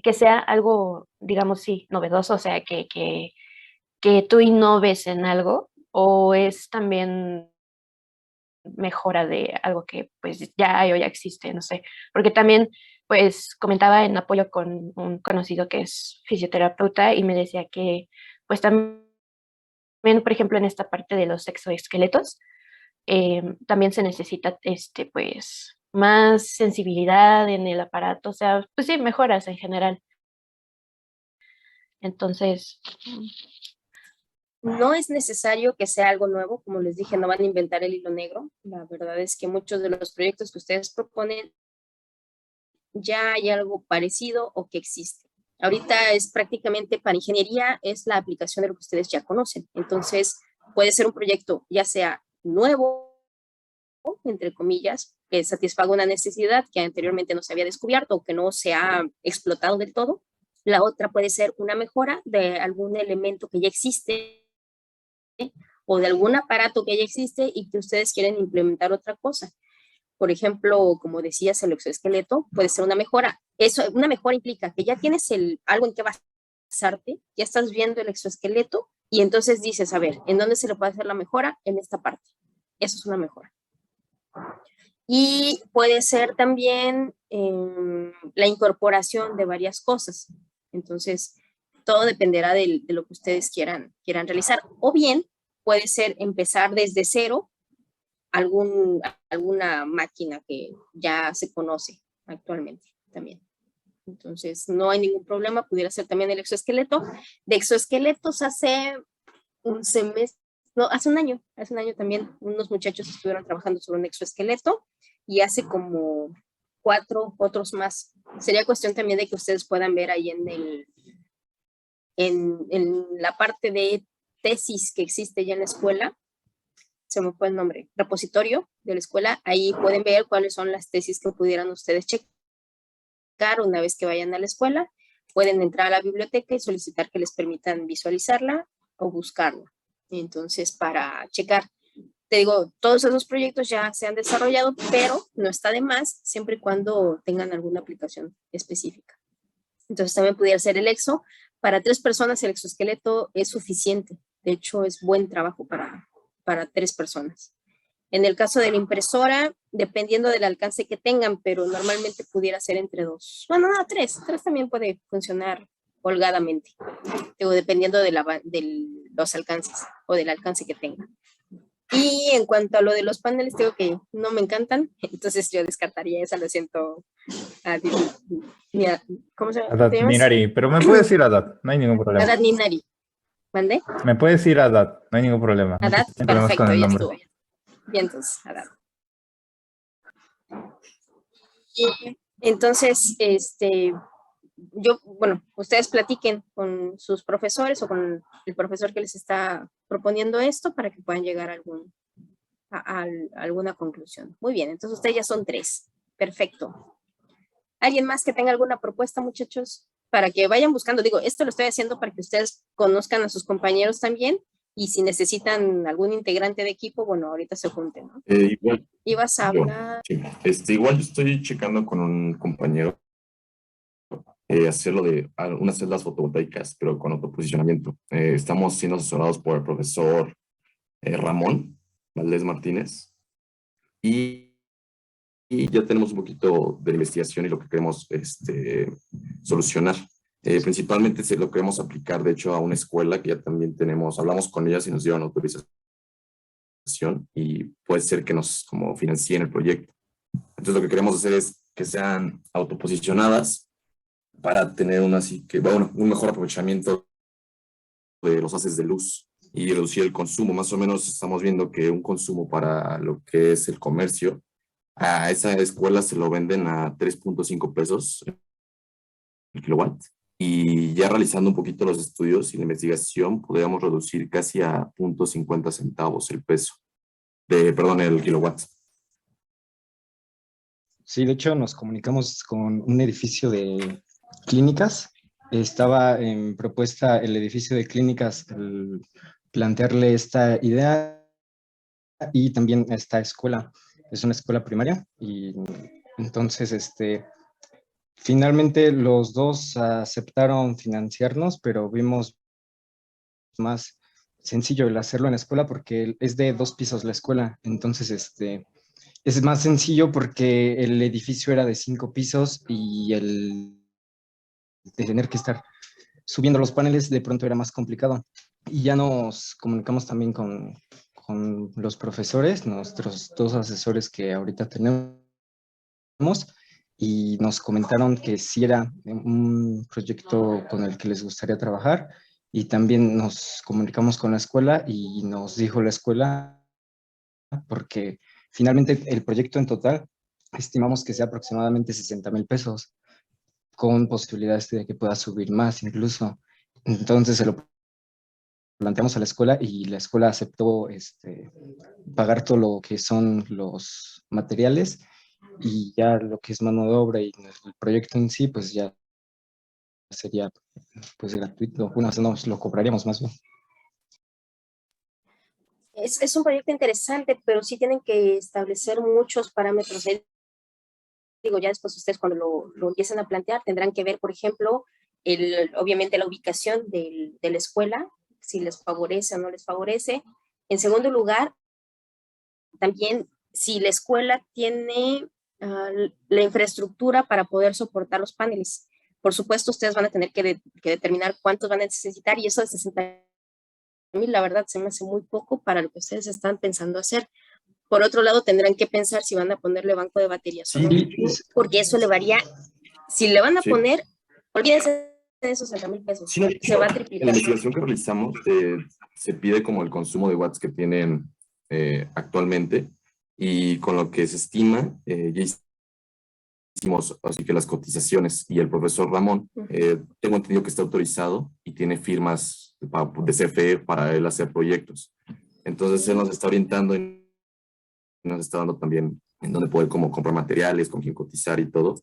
que sea algo, digamos, sí, novedoso, o sea, que tú innoves en algo, o es también mejora de algo que pues ya hay o ya existe, no sé, porque también pues comentaba en apoyo con un conocido que es fisioterapeuta y me decía que pues también, por ejemplo, en esta parte de los exoesqueletos, también se necesita pues más sensibilidad en el aparato, o sea, pues sí, mejoras en general. Entonces, No es necesario que sea algo nuevo, como les dije, no van a inventar el hilo negro. La verdad es que muchos de los proyectos que ustedes proponen ya hay algo parecido o que existe. Ahorita es prácticamente para ingeniería, es la aplicación de lo que ustedes ya conocen. Entonces, puede ser un proyecto ya sea nuevo, entre comillas, que satisfaga una necesidad que anteriormente no se había descubierto o que no se ha explotado del todo. La otra puede ser una mejora de algún elemento que ya existe o de algún aparato que ya existe y que ustedes quieren implementar otra cosa. Por ejemplo, como decías, el exoesqueleto puede ser una mejora. Eso, una mejora implica que ya tienes algo en que basarte, ya estás viendo el exoesqueleto y entonces dices, a ver, ¿en dónde se le puede hacer la mejora? En esta parte. Eso es una mejora. Y puede ser también la incorporación de varias cosas. Entonces, todo dependerá de lo que ustedes quieran realizar. O bien, puede ser empezar desde cero alguna máquina que ya se conoce actualmente también. Entonces, no hay ningún problema, pudiera ser también el exoesqueleto. De exoesqueletos hace un semestre, no, hace un año también unos muchachos estuvieron trabajando sobre un exoesqueleto y hace como 4 otros más. Sería cuestión también de que ustedes puedan ver ahí en la parte de tesis que existe ya en la escuela, se me fue el nombre, repositorio de la escuela, ahí pueden ver cuáles son las tesis que pudieran ustedes checar una vez que vayan a la escuela. Pueden entrar a la biblioteca y solicitar que les permitan visualizarla o buscarla. Entonces, para checar, te digo, todos esos proyectos ya se han desarrollado, pero no está de más siempre y cuando tengan alguna aplicación específica. Entonces, también pudiera ser el exo. Para 3 personas el exoesqueleto es suficiente. De hecho, es buen trabajo para 3 personas. En el caso de la impresora, dependiendo del alcance que tengan, pero normalmente pudiera ser entre 2. Bueno, no, 3. 3 también puede funcionar holgadamente, digo, dependiendo de los alcances o del alcance que tengan. Y en cuanto a lo de los paneles, digo que no me encantan, entonces yo descartaría esa, lo siento. ¿Cómo se Haddad llama? Ninari, pero me puedes decir Haddad, no hay ningún problema. Haddad Ninari. ¿Mande? Me puedes decir Haddad, no hay ningún problema. No Haddad, tengo problemas con perfecto, el ya nombre. estuvo. Bien, entonces, Haddad. Y entonces, bueno, ustedes platiquen con sus profesores o con el profesor que les está proponiendo esto para que puedan llegar a alguna conclusión. Muy bien, entonces ustedes ya son 3. Perfecto. ¿Alguien más que tenga alguna propuesta, muchachos? Para que vayan buscando. Digo, esto lo estoy haciendo para que ustedes conozcan a sus compañeros también y si necesitan algún integrante de equipo, bueno, ahorita se junten, ¿no? Igual, Ibas a hablar. sí. Igual yo estoy checando con un compañero hacerlo de unas celdas fotovoltaicas, pero con autoposicionamiento. Estamos siendo asesorados por el profesor Ramón Valdés Martínez y ya tenemos un poquito de investigación y lo que queremos solucionar. Principalmente lo queremos aplicar, de hecho, a una escuela que ya también tenemos, hablamos con ellas y nos dieron autorización y puede ser que nos como financien el proyecto. Entonces lo que queremos hacer es que sean autoposicionadas para tener un mejor aprovechamiento de los haces de luz y reducir el consumo. Más o menos estamos viendo que un consumo para lo que es el comercio, a esa escuela se lo venden a 3.5 pesos el kilowatt y ya realizando un poquito los estudios y la investigación, podríamos reducir casi a 0.50 centavos el peso, perdón, el kilowatt. Sí, de hecho nos comunicamos con un edificio de clínicas. Estaba en propuesta el edificio de clínicas plantearle esta idea y también esta escuela. Es una escuela primaria y entonces finalmente los dos aceptaron financiarnos, pero vimos más sencillo el hacerlo en la escuela porque es de 2 pisos la escuela. Entonces es más sencillo porque el edificio era de 5 pisos y el de tener que estar subiendo los paneles de pronto era más complicado. Y ya nos comunicamos también con los profesores, nuestros 2 asesores que ahorita tenemos, y nos comentaron que sí era un proyecto con el que les gustaría trabajar. Y también nos comunicamos con la escuela y nos dijo la escuela, porque finalmente el proyecto en total estimamos que sea aproximadamente 60,000 pesos, con posibilidades de que pueda subir más incluso. Entonces se lo planteamos a la escuela y la escuela aceptó pagar todo lo que son los materiales, y ya lo que es mano de obra y el proyecto en sí, pues ya sería pues gratuito. Bueno, nos lo cobraríamos más bien. Es un proyecto interesante, pero sí tienen que establecer muchos parámetros. Digo, ya después ustedes cuando lo empiecen a plantear tendrán que ver, por ejemplo, obviamente la ubicación de la escuela, si les favorece o no les favorece. En segundo lugar, también si la escuela tiene la infraestructura para poder soportar los paneles. Por supuesto, ustedes van a tener que determinar cuántos van a necesitar, y eso de 60,000, la verdad, se me hace muy poco para lo que ustedes están pensando hacer. Por otro lado, tendrán que pensar si van a ponerle banco de baterías o no, porque eso le varía. Si le van a poner, olvídense de esos 60,000 pesos, Sí, no, se va a en la triplicar. investigación que realizamos se pide como el consumo de watts que tienen actualmente, y con lo que se estima, ya hicimos así que las cotizaciones, y el profesor Ramón, tengo entendido que está autorizado y tiene firmas de CFE para él hacer proyectos. Entonces él nos está orientando y nos está dando también en dónde poder como comprar materiales, con quién cotizar y todo.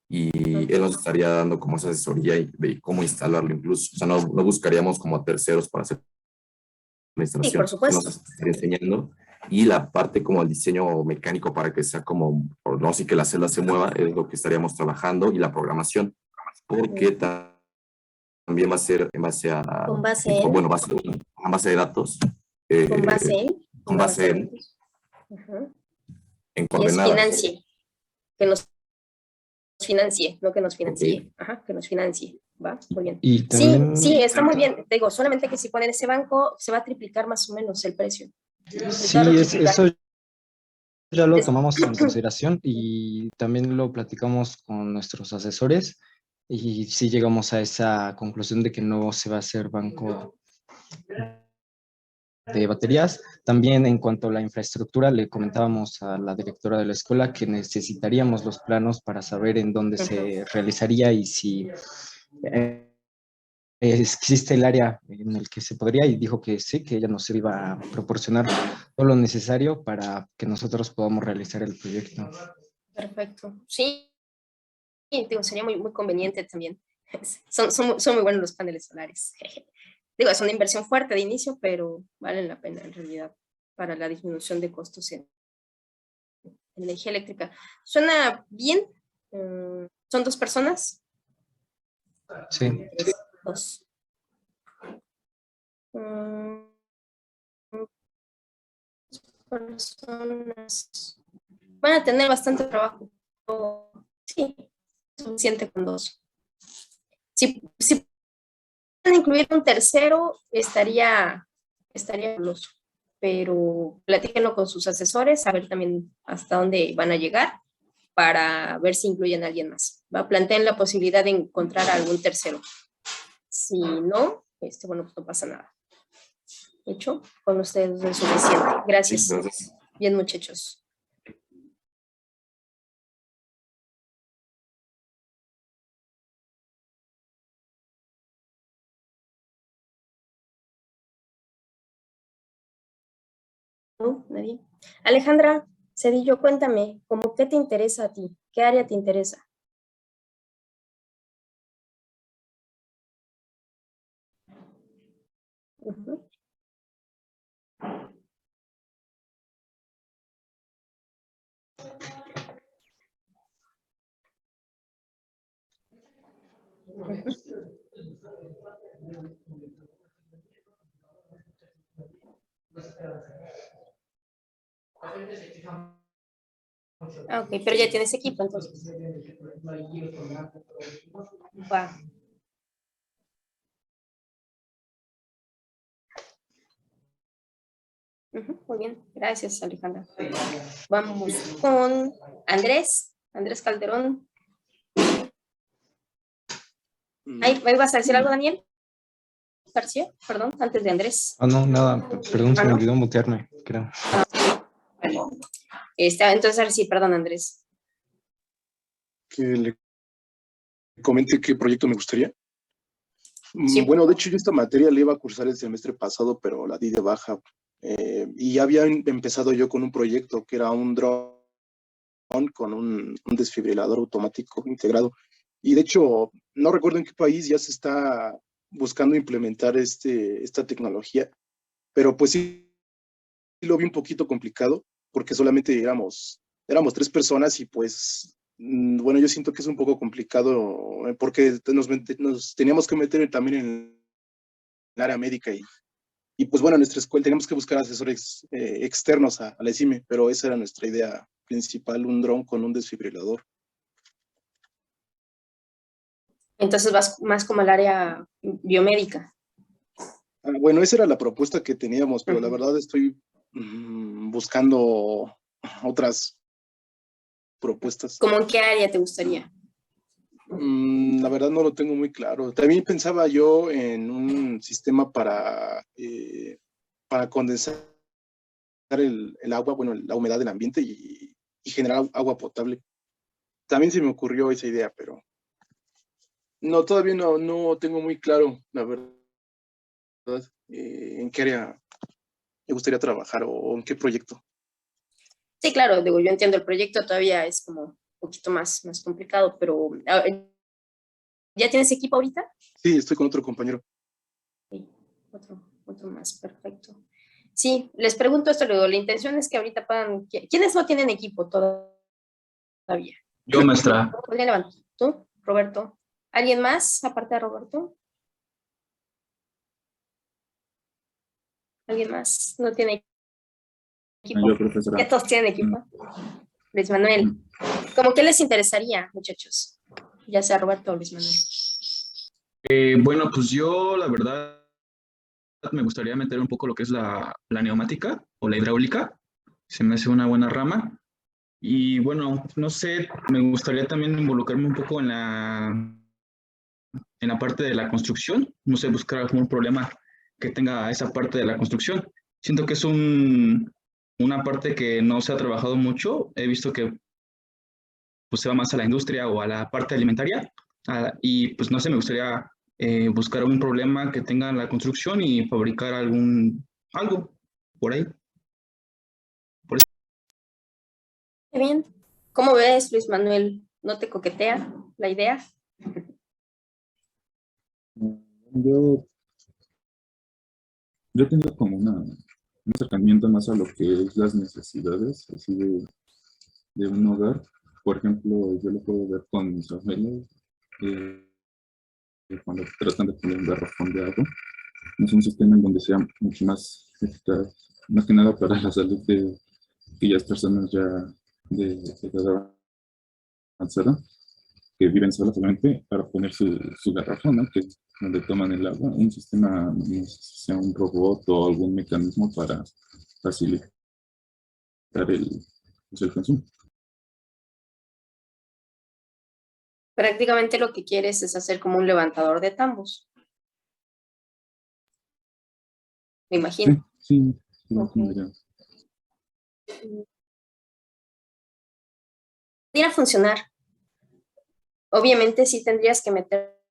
Y él nos estaría dando como esa asesoría de cómo instalarlo incluso. O sea, no buscaríamos como a terceros para hacer la instalación. Sí, por supuesto. Él nos estaría enseñando. Y la parte como el diseño mecánico para que sea como, no así que la celda se mueva, es lo que estaríamos trabajando, y la programación. Porque también va a ser en base a, Con base en, bueno, a base de datos. con base en, con base en, en y es coordenadas. financie, que nos financie, no que nos financie. Okay. Ajá, que nos financie. Va, muy bien. Y también, Sí, está muy bien. Te digo, solamente que si ponen ese banco, se va a triplicar más o menos el precio. sí, eso ya lo tomamos en consideración y también lo platicamos con nuestros asesores, y sí llegamos a esa conclusión de que no se va a hacer banco de baterías. También en cuanto a la infraestructura, le comentábamos a la directora de la escuela que necesitaríamos los planos para saber en dónde se realizaría y si existe el área en el que se podría, y dijo que sí, que ella nos iba a proporcionar todo lo necesario para que nosotros podamos realizar el proyecto. Perfecto. Sí, digo, sería muy, muy conveniente también. Son muy buenos los paneles solares. Digo, es una inversión fuerte de inicio, pero valen la pena en realidad para la disminución de costos en energía eléctrica. Suena bien. ¿Son 2 personas? Sí. 2. Personas. Van a tener bastante trabajo. Sí, suficiente con 2. Si pueden incluir un tercero, estaría fabuloso. Pero platíquenlo con sus asesores, a ver también hasta dónde van a llegar para ver si incluyen a alguien más. Planteen la posibilidad de encontrar a algún tercero. Si no, bueno, pues no pasa nada. Hecho, con ustedes es suficiente. Gracias. Sí, gracias. Bien, muchachos. No, nadie. Alejandra Cedillo, cuéntame, ¿cómo qué te interesa a ti? ¿Qué área te interesa? Ujú. Ah, ok, pero ya tienes equipo, entonces. Va. Ujú, muy bien, gracias, Alejandra. Vamos con Andrés Calderón. Ahí vas a decir algo, Daniel García, perdón, antes de Andrés. Ah, no, nada, perdón, se me ¿no? olvidó mutearme, creo. Bueno, entonces, ahora sí, perdón, Andrés. Que le comente qué proyecto me gustaría. Sí. Bueno, de hecho yo esta materia la iba a cursar el semestre pasado, pero la di de baja. Y ya había empezado yo con un proyecto que era un dron con un desfibrilador automático integrado. Y de hecho, no recuerdo en qué país ya se está buscando implementar esta tecnología, pero pues sí lo vi un poquito complicado porque solamente éramos 3 personas y pues, bueno, yo siento que es un poco complicado porque nos teníamos que meter también en el área médica y pues bueno, en nuestra escuela teníamos que buscar asesores externos a la ESIME, pero esa era nuestra idea principal, un dron con un desfibrilador. Entonces vas más como al área biomédica. Bueno, esa era la propuesta que teníamos, pero la Ujú. verdad estoy buscando otras propuestas. ¿Cómo en qué área te gustaría? La verdad no lo tengo muy claro. También pensaba yo en un sistema para condensar el agua, bueno, la humedad del ambiente y generar agua potable. También se me ocurrió esa idea, pero no, todavía no tengo muy claro, la verdad, en qué área me gustaría trabajar o en qué proyecto. Sí, claro, digo, yo entiendo el proyecto, todavía es como un poquito más complicado, pero ¿ya tienes equipo ahorita? Sí, estoy con otro compañero. Sí, otro más, perfecto. Sí, les pregunto esto luego, la intención es que ahorita puedan, ¿quiénes no tienen equipo todavía? Yo, maestra. ¿Podría levantar? ¿Tú, Roberto? ¿Alguien más aparte de Roberto? ¿Alguien más no tiene equipo? Yo, profesora. ¿Ya todos tienen equipo? Luis Manuel, ¿cómo qué les interesaría, muchachos? Ya sea Roberto o Luis Manuel. Bueno, pues yo, la verdad, me gustaría meter un poco lo que es la neumática o la hidráulica. Se me hace una buena rama. Y bueno, no sé, me gustaría también involucrarme un poco en la parte de la construcción. No sé, buscar algún problema que tenga esa parte de la construcción. Siento que es una parte que no se ha trabajado mucho. He visto que pues, se va más a la industria o a la parte alimentaria. Y pues no sé, me gustaría buscar un problema que tenga la construcción y fabricar algo por ahí. Qué bien. ¿Cómo ves, Luis Manuel? ¿No te coquetea la idea? Yo tengo como un acercamiento más a lo que es las necesidades así de un hogar. Por ejemplo, yo lo puedo ver con mis abuelos cuando tratan de poner un garrafón de agua. No es un sistema en donde sea mucho más eficaz, más que nada para la salud de aquellas personas ya de edad avanzada que viven solas solamente para poner su garrafón, ¿no? Que es donde toman el agua. Un sistema, no sé si sea un robot o algún mecanismo para facilitar el consumo. Prácticamente lo que quieres es hacer como un levantador de tambos. Me imagino. Sí, Okay. ya. Podría funcionar. Obviamente sí tendrías que meter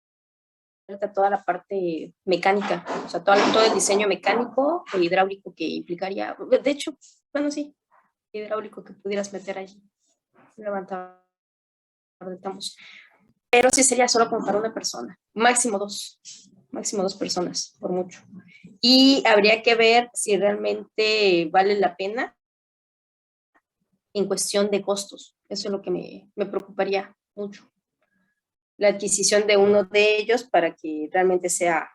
toda la parte mecánica, o sea, todo el diseño mecánico e hidráulico que implicaría, de hecho, bueno, sí, hidráulico que pudieras meter allí, levantador de tambos. Pero sí sería solo como para una persona, máximo dos personas, por mucho. Y habría que ver si realmente vale la pena en cuestión de costos. Eso es lo que me preocuparía mucho. La adquisición de uno de ellos para que realmente sea,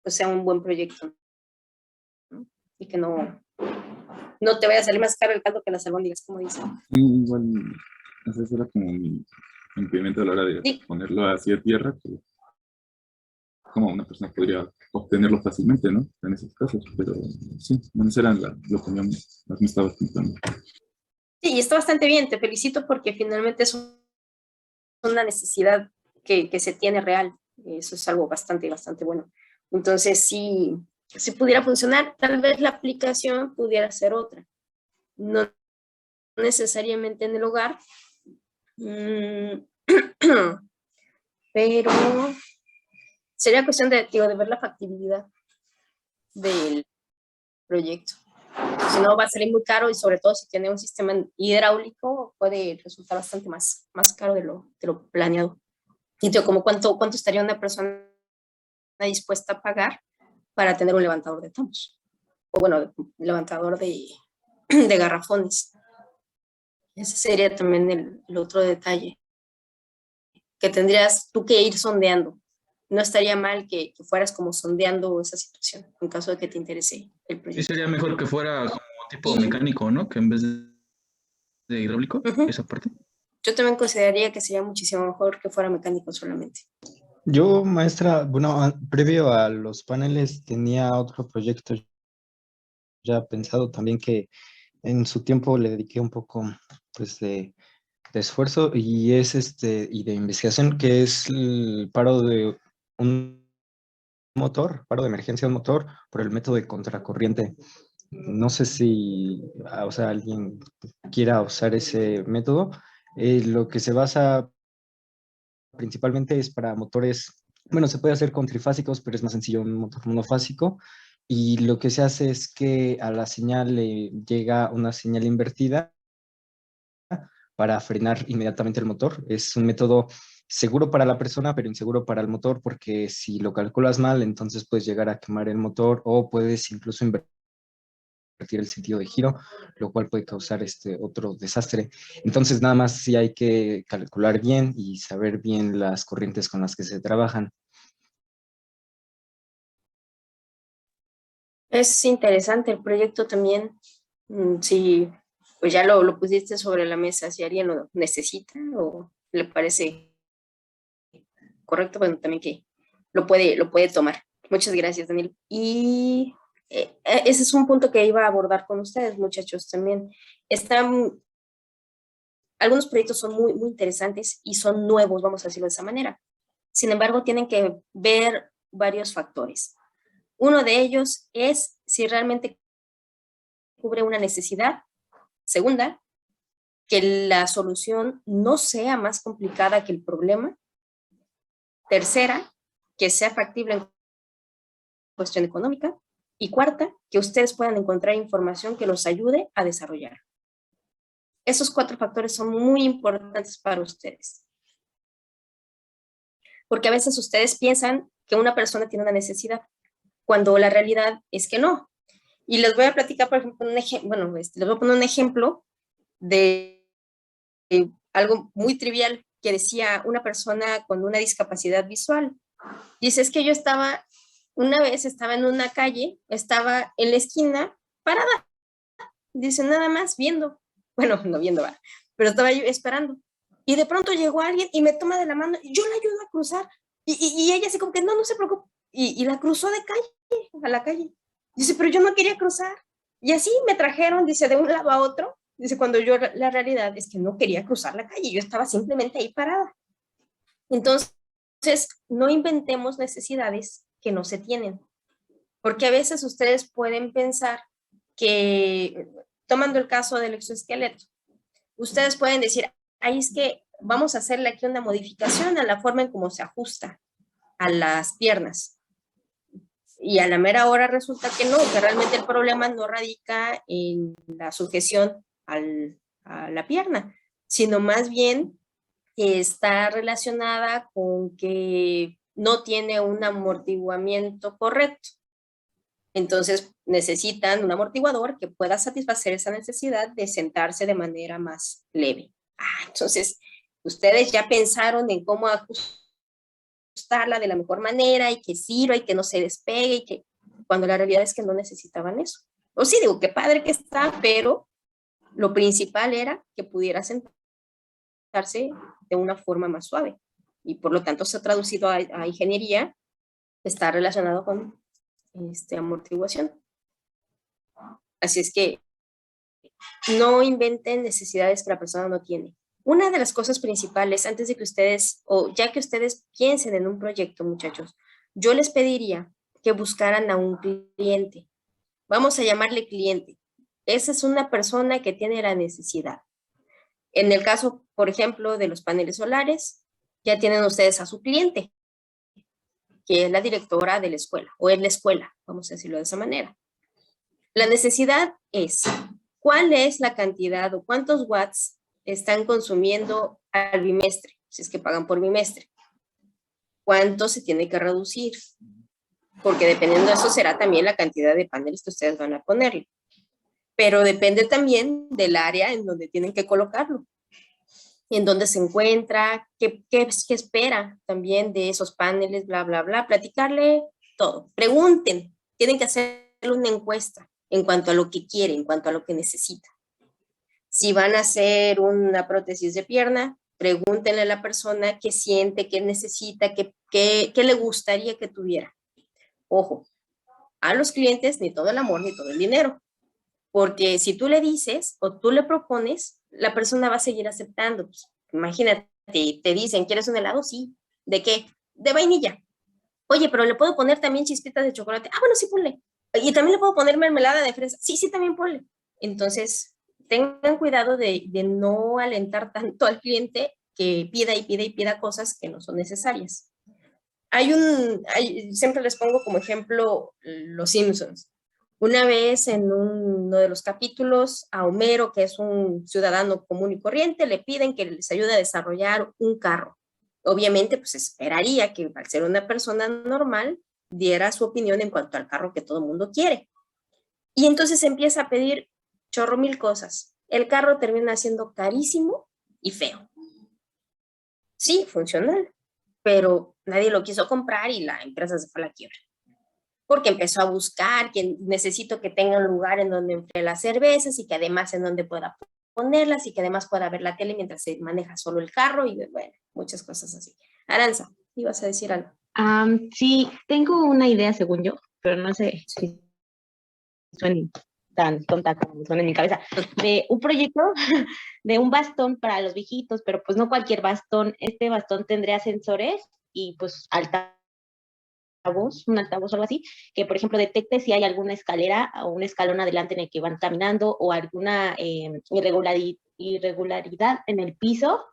pues sea un buen proyecto, ¿no? Y que no te vaya a salir más caro el caldo que las albóndigas, como dicen. Sí, igual, ese era como mi impedimento a la hora de Sí. ponerlo así a tierra, que como una persona podría obtenerlo fácilmente, ¿no? En esos casos, pero sí, bueno, esa era lo que yo más me estaba explicando. Sí, y está bastante bien, te felicito porque finalmente es una necesidad que se tiene real. Eso es algo bastante bueno. Entonces, si pudiera funcionar, tal vez la aplicación pudiera ser otra. No necesariamente en el hogar, pero sería cuestión de ver la factibilidad del proyecto. Si no, va a salir muy caro y sobre todo si tiene un sistema hidráulico puede resultar bastante más caro de lo planeado. Y como cuánto estaría una persona dispuesta a pagar para tener un levantador de tambos. O bueno, levantador de garrafones. Ese sería también el otro detalle. Que tendrías tú que ir sondeando. No estaría mal que fueras como sondeando esa situación, en caso de que te interese el proyecto. Sí, sería mejor que fuera como tipo mecánico, ¿no? Que en vez de hidráulico, esa parte. Yo también consideraría que sería muchísimo mejor que fuera mecánico solamente. Yo, maestra, bueno, previo a los paneles tenía otro proyecto ya pensado también que en su tiempo le dediqué un poco pues de esfuerzo y es y de investigación, que es el paro de un motor, paro de emergencia de un motor por el método de contracorriente. No sé si, o sea, alguien quiera usar ese método. Lo que se basa principalmente es para motores, bueno, se puede hacer con trifásicos, pero es más sencillo un motor monofásico. Y lo que se hace es que a la señal le llega una señal invertida para frenar inmediatamente el motor. Es un método seguro para la persona, pero inseguro para el motor, porque si lo calculas mal, entonces puedes llegar a quemar el motor o puedes incluso invertir el sentido de giro, lo cual puede causar otro desastre. Entonces, nada más sí hay que calcular bien y saber bien las corrientes con las que se trabajan. Es interesante el proyecto también. Si pues ya lo pusiste sobre la mesa, si alguien lo necesita o le parece correcto, bueno, también que lo puede tomar. Muchas gracias, Daniel. Y ese es un punto que iba a abordar con ustedes, muchachos, también. Algunos proyectos son muy interesantes y son nuevos, vamos a decirlo de esa manera. Sin embargo, tienen que ver varios factores. Uno de ellos es si realmente cubre una necesidad. Segunda, que la solución no sea más complicada que el problema. Tercera, que sea factible en cuestión económica. Y cuarta, que ustedes puedan encontrar información que los ayude a desarrollar. Esos 4 factores son muy importantes para ustedes. Porque a veces ustedes piensan que una persona tiene una necesidad, cuando la realidad es que no. Y les voy a platicar, por ejemplo, les voy a poner un ejemplo de algo muy trivial que decía una persona con una discapacidad visual. Dice, es que yo una vez estaba en una calle, estaba en la esquina, parada. Dice, nada más viendo. Bueno, no viendo, pero estaba yo esperando. Y de pronto llegó alguien y me toma de la mano y yo la ayudo a cruzar. Y ella así como que, no se preocupe. Y la cruzó a la calle. Dice, pero yo no quería cruzar. Y así me trajeron, dice, de un lado a otro. Dice, cuando yo, la realidad es que no quería cruzar la calle, yo estaba simplemente ahí parada. Entonces, no inventemos necesidades que no se tienen. Porque a veces ustedes pueden pensar que, tomando el caso del exoesqueleto, ustedes pueden decir, ahí es que vamos a hacerle aquí una modificación a la forma en cómo se ajusta. a las piernas. Y a la mera hora resulta que no, que realmente el problema no radica en la sujeción a la pierna, sino más bien está relacionada con que no tiene un amortiguamiento correcto. Entonces necesitan un amortiguador que pueda satisfacer esa necesidad de sentarse de manera más leve. Entonces, ustedes ya pensaron en cómo ajustarla de la mejor manera y que sirva y que no se despegue, y que, cuando la realidad es que no necesitaban eso. O sí, digo, qué padre que está, pero lo principal era que pudiera sentarse de una forma más suave. Y por lo tanto se ha traducido a ingeniería, está relacionado con amortiguación. Así es que no inventen necesidades que la persona no tiene. Una de las cosas principales, antes de que ustedes, o ya que ustedes piensen en un proyecto, muchachos, yo les pediría que buscaran a un cliente. Vamos a llamarle cliente. Esa es una persona que tiene la necesidad. En el caso, por ejemplo, de los paneles solares, ya tienen ustedes a su cliente, que es la directora de la escuela, o es la escuela, vamos a decirlo de esa manera. La necesidad es, ¿cuál es la cantidad o cuántos watts están consumiendo al bimestre? Si es que pagan por bimestre. ¿Cuánto se tiene que reducir? Porque dependiendo de eso será también la cantidad de paneles que ustedes van a ponerle. Pero depende también del área en donde tienen que colocarlo. En dónde se encuentra, qué espera también de esos paneles, bla, bla, bla. Platicarle todo. Pregunten. Tienen que hacer una encuesta en cuanto a lo que quiere, en cuanto a lo que necesita. Si van a hacer una prótesis de pierna, pregúntenle a la persona qué siente, qué necesita, qué le gustaría que tuviera. Ojo, a los clientes ni todo el amor ni todo el dinero. Porque si tú le dices o tú le propones, la persona va a seguir aceptando. Pues, imagínate, te dicen, ¿quieres un helado? Sí. ¿De qué? De vainilla. Oye, pero le puedo poner también chispitas de chocolate. Bueno, sí, ponle. Y también le puedo poner mermelada de fresa. Sí, también ponle. Entonces, tengan cuidado de no alentar tanto al cliente que pida y pida y pida cosas que no son necesarias. Siempre les pongo como ejemplo Los Simpsons. Una vez en uno de los capítulos, a Homero, que es un ciudadano común y corriente, le piden que les ayude a desarrollar un carro. Obviamente, pues esperaría que al ser una persona normal, diera su opinión en cuanto al carro que todo el mundo quiere. Y entonces empieza a pedir chorro mil cosas. El carro termina siendo carísimo y feo. Sí, funcional, pero nadie lo quiso comprar y la empresa se fue a la quiebra. Porque empezó a buscar que necesito que tenga un lugar en donde enfríe las cervezas y que además en donde pueda ponerlas y que además pueda ver la tele mientras se maneja solo el carro y bueno, muchas cosas así. Aranza, ¿ibas a decir algo? Sí, tengo una idea según yo, pero no sé si suena tan tonta como suena en mi cabeza, de un proyecto de un bastón para los viejitos, pero pues no cualquier bastón. Este bastón tendría sensores y pues un altavoz o algo así, que por ejemplo detecte si hay alguna escalera o un escalón adelante en el que van caminando o alguna irregularidad en el piso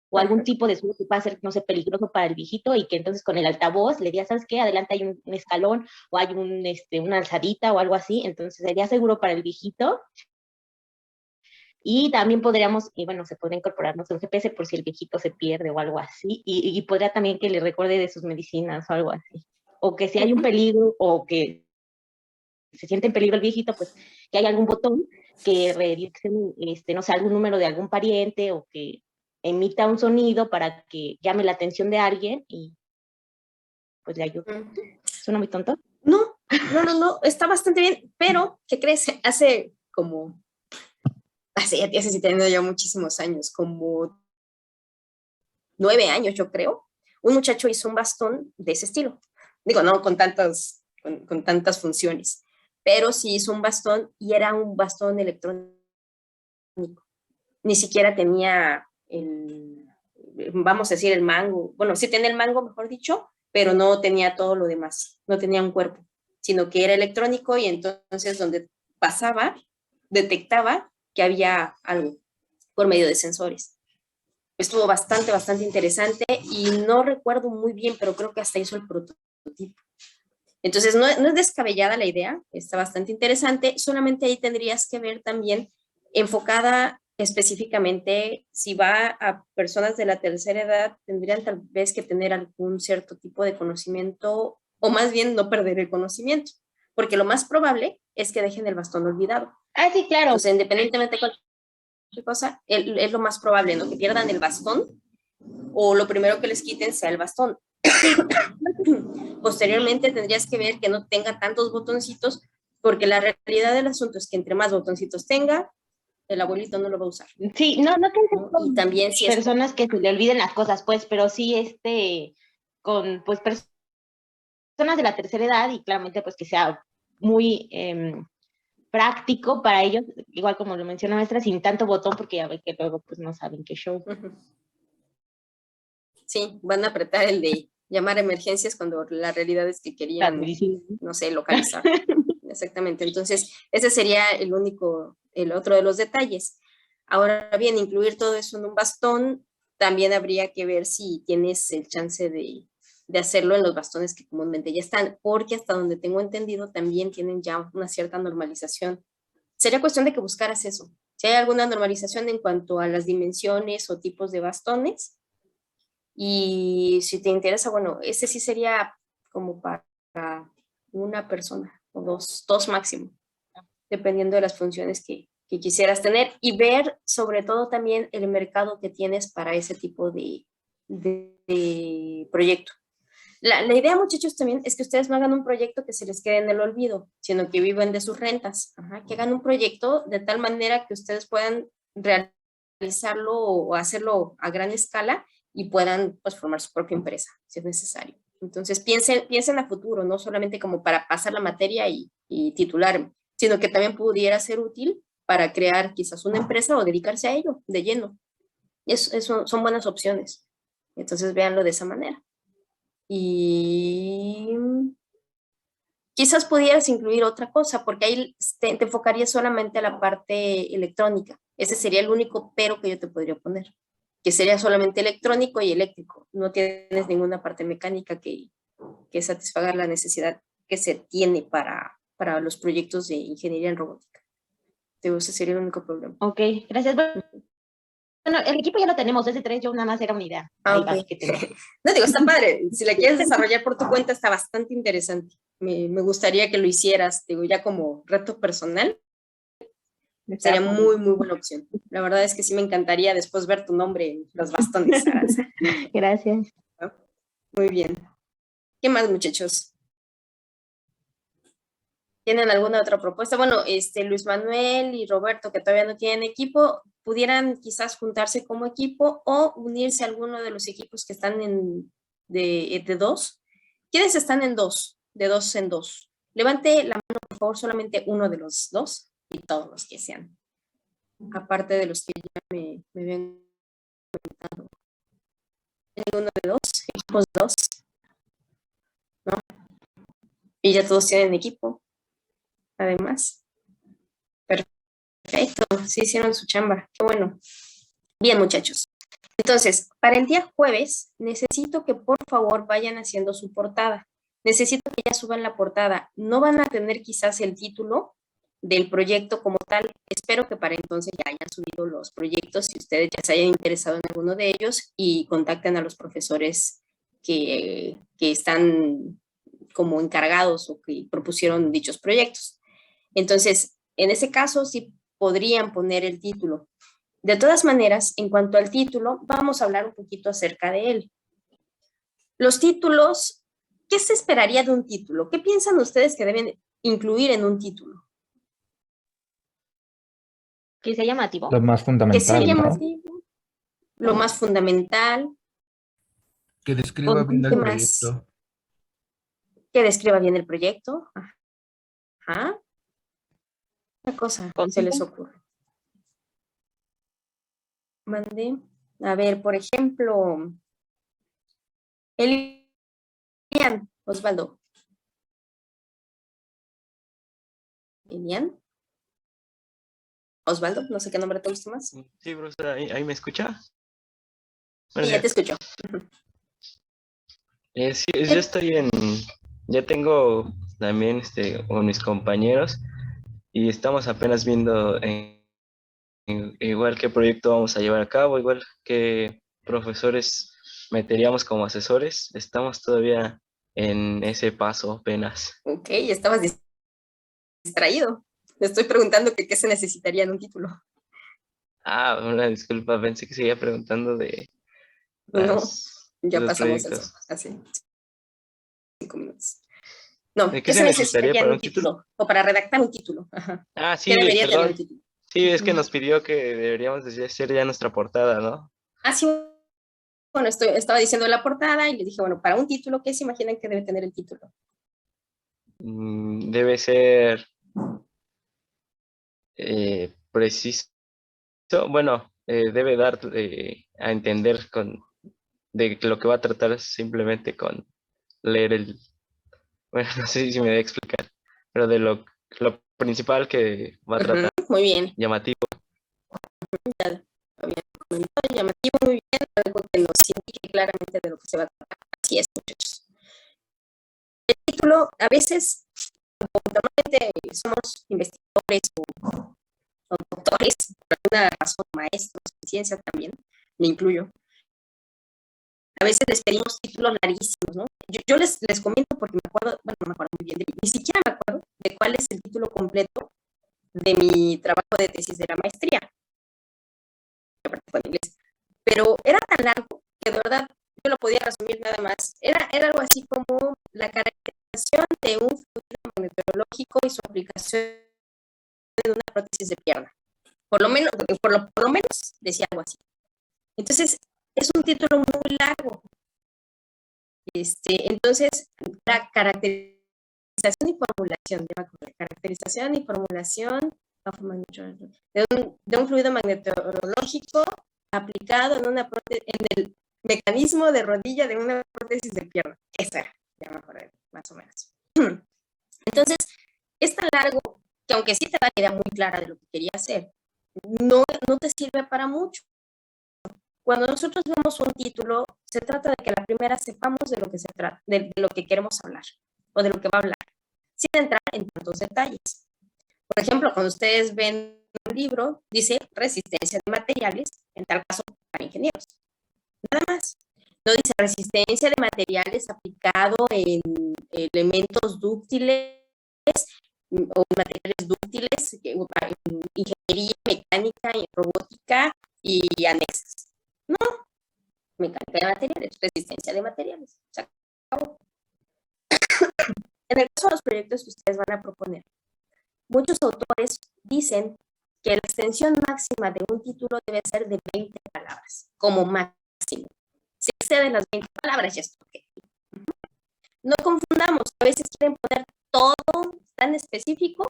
o algún tipo de suelo que pueda ser, no sé, peligroso para el viejito y que entonces con el altavoz le diga, ¿sabes qué? Adelante hay un escalón o hay una alzadita o algo así, entonces sería seguro para el viejito. Y también podríamos, y bueno, se podría incorporarnos un GPS por si el viejito se pierde o algo así, y podría también que le recuerde de sus medicinas o algo así. O que si hay un peligro o que se siente en peligro el viejito, pues que haya algún botón que redireccione, no sé, algún número de algún pariente o que emita un sonido para que llame la atención de alguien y pues le ayude. ¿Suena muy tonto? No, está bastante bien, pero ¿qué crees? Hace sí teniendo ya muchísimos años, como 9 años yo creo, un muchacho hizo un bastón de ese estilo. Digo, no con tantas funciones, pero sí hizo un bastón y era un bastón electrónico. Ni siquiera tenía vamos a decir, el mango. Bueno, sí tenía el mango, mejor dicho, pero no tenía todo lo demás. No tenía un cuerpo, sino que era electrónico y entonces donde pasaba, detectaba que había algo por medio de sensores. estuvo bastante interesante y no recuerdo muy bien, pero creo que hasta hizo el prototipo. Entonces, no es descabellada la idea, está bastante interesante, solamente ahí tendrías que ver también enfocada específicamente, si va a personas de la tercera edad, tendrían tal vez que tener algún cierto tipo de conocimiento, o más bien no perder el conocimiento, porque lo más probable es que dejen el bastón olvidado. Ah, sí, claro. Entonces, independientemente de cualquier cosa, es lo más probable, ¿no? Que pierdan el bastón, o lo primero que les quiten sea el bastón. Posteriormente tendrías que ver que no tenga tantos botoncitos, porque la realidad del asunto es que entre más botoncitos tenga, el abuelito no lo va a usar. Sí, no que Y también si es personas que se le olviden las cosas, pues, pero sí con pues personas de la tercera edad y claramente pues que sea muy práctico para ellos, igual como lo menciona maestra, sin tanto botón, porque ya ve que luego pues no saben qué show. Sí, van a apretar el de llamar a emergencias cuando la realidad es que querían, no sé, localizar. Exactamente, entonces ese sería el otro de los detalles. Ahora bien, incluir todo eso en un bastón, también habría que ver si tienes el chance de hacerlo en los bastones que comúnmente ya están, porque hasta donde tengo entendido también tienen ya una cierta normalización. Sería cuestión de que buscaras eso. Si hay alguna normalización en cuanto a las dimensiones o tipos de bastones, y si te interesa, bueno, ese sí sería como para una persona o dos máximo, dependiendo de las funciones que quisieras tener, y ver sobre todo también el mercado que tienes para ese tipo de proyecto. La idea, muchachos, también es que ustedes no hagan un proyecto que se les quede en el olvido, sino que vivan de sus rentas. Que hagan un proyecto de tal manera que ustedes puedan realizarlo o hacerlo a gran escala y puedan pues, formar su propia empresa, si es necesario. Entonces, piensen a futuro, no solamente como para pasar la materia y titularme, sino que también pudiera ser útil para crear quizás una empresa o dedicarse a ello de lleno. Eso son buenas opciones. Entonces, véanlo de esa manera. Y quizás pudieras incluir otra cosa, porque ahí te enfocarías solamente a la parte electrónica. Ese sería el único pero que yo te podría poner, que sería solamente electrónico y eléctrico. No tienes ninguna parte mecánica que satisfaga la necesidad que se tiene para los proyectos de ingeniería en robótica. Ese sería el único problema. Ok, gracias. Bueno, el equipo ya lo tenemos, ese 3 yo nada más era una idea. Okay. No digo, está padre. Si la quieres desarrollar por tu cuenta, está bastante interesante. Me gustaría que lo hicieras, digo, ya como reto personal. Sería muy buena opción. La verdad es que sí me encantaría después ver tu nombre en los bastones. Gracias. Muy bien. ¿Qué más, muchachos? ¿Tienen alguna otra propuesta? Bueno, Luis Manuel y Roberto, que todavía no tienen equipo, pudieran quizás juntarse como equipo o unirse a alguno de los equipos que están de dos. ¿Quiénes están en dos? De dos en dos. Levante la mano, por favor, solamente uno de los dos y todos los que sean. Aparte de los que ya me ven comentando. Uno de dos, equipos dos. ¿No? Y ya todos tienen equipo. Además. Perfecto, sí hicieron su chamba, qué bueno. Bien, muchachos. Entonces, para el día jueves, necesito que por favor vayan haciendo su portada. Necesito que ya suban la portada. No van a tener quizás el título del proyecto como tal. Espero que para entonces ya hayan subido los proyectos, si ustedes ya se hayan interesado en alguno de ellos y contacten a los profesores que están como encargados o que propusieron dichos proyectos. Entonces, en ese caso, sí podrían poner el título. De todas maneras, en cuanto al título, vamos a hablar un poquito acerca de él. Los títulos, ¿qué se esperaría de un título? ¿Qué piensan ustedes que deben incluir en un título? ¿Que sea llamativo? Lo más fundamental, que sea llamativo, ¿no? Lo más fundamental. Que describa bien el proyecto. Que describa bien el proyecto. Ajá. Una cosa se les ocurre. Mande. A ver, por ejemplo, Elian, Osvaldo. Elian. Osvaldo, no sé qué nombre te gusta más. Sí, profesora, ¿ahí me escucha? Sí, ya te escucho. Sí, yo ya tengo también con mis compañeros y estamos apenas viendo igual qué proyecto vamos a llevar a cabo, igual qué profesores meteríamos como asesores. Estamos todavía en ese paso apenas. Ok, estabas distraído. Le estoy preguntando que qué se necesitaría en un título. Ah, una disculpa, pensé que seguía preguntando de No, ya los pasamos proyectos. eso hace 5 minutos. No, ¿De ¿qué se necesitaría en un título? O para redactar un título. Ajá. Ah, sí, ¿Qué debería tener perdón. un título? Sí, es que nos pidió que deberíamos de hacer ya nuestra portada, ¿no? Ah, sí, bueno, estaba diciendo la portada y le dije, bueno, para un título, ¿qué se imaginan que debe tener el título? Debe ser preciso. Bueno, debe dar a entender de lo que va a tratar simplemente con leer bueno, no sé si me voy a explicar, pero de lo principal que va a tratar. Muy bien. Llamativo. Ya había comentado, llamativo, muy bien, algo que nos indique claramente de lo que se va a tratar. Así es, muchachos. El título, a veces, normalmente somos investigadores o doctores, por alguna razón, maestros en ciencia también, me incluyo. A veces les pedimos títulos larguísimos, ¿no? Yo les comento porque me acuerdo, bueno, no me acuerdo muy bien, ni siquiera me acuerdo de cuál es el título completo de mi trabajo de tesis de la maestría. En inglés. Pero era tan largo que de verdad yo lo podía resumir nada más. Era algo así como la caracterización de un fluido magnetorológico y su aplicación en una prótesis de pierna. Por lo menos decía algo así. Entonces, es un título muy largo. Entonces, la caracterización y formulación de un fluido magnetorológico aplicado en el mecanismo de rodilla de una prótesis de pierna. Eso era, ya me acordé, más o menos. Entonces, es tan largo que aunque sí te da la idea muy clara de lo que quería hacer, no te sirve para mucho. Cuando nosotros vemos un título, se trata de que a la primera sepamos de lo que se trata, de lo que queremos hablar o de lo que va a hablar, sin entrar en tantos detalles. Por ejemplo, cuando ustedes ven un libro, dice resistencia de materiales, en tal caso para ingenieros. Nada más. No dice resistencia de materiales aplicado en elementos dúctiles o materiales dúctiles, en ingeniería mecánica, en robótica y anexas. No, mecánica de materiales, resistencia de materiales. Se acabó. En el caso de los proyectos que ustedes van a proponer, muchos autores dicen que la extensión máxima de un título debe ser de 20 palabras, como máximo. Si exceden las 20 palabras, ya es ok. No confundamos, a veces quieren poner todo tan específico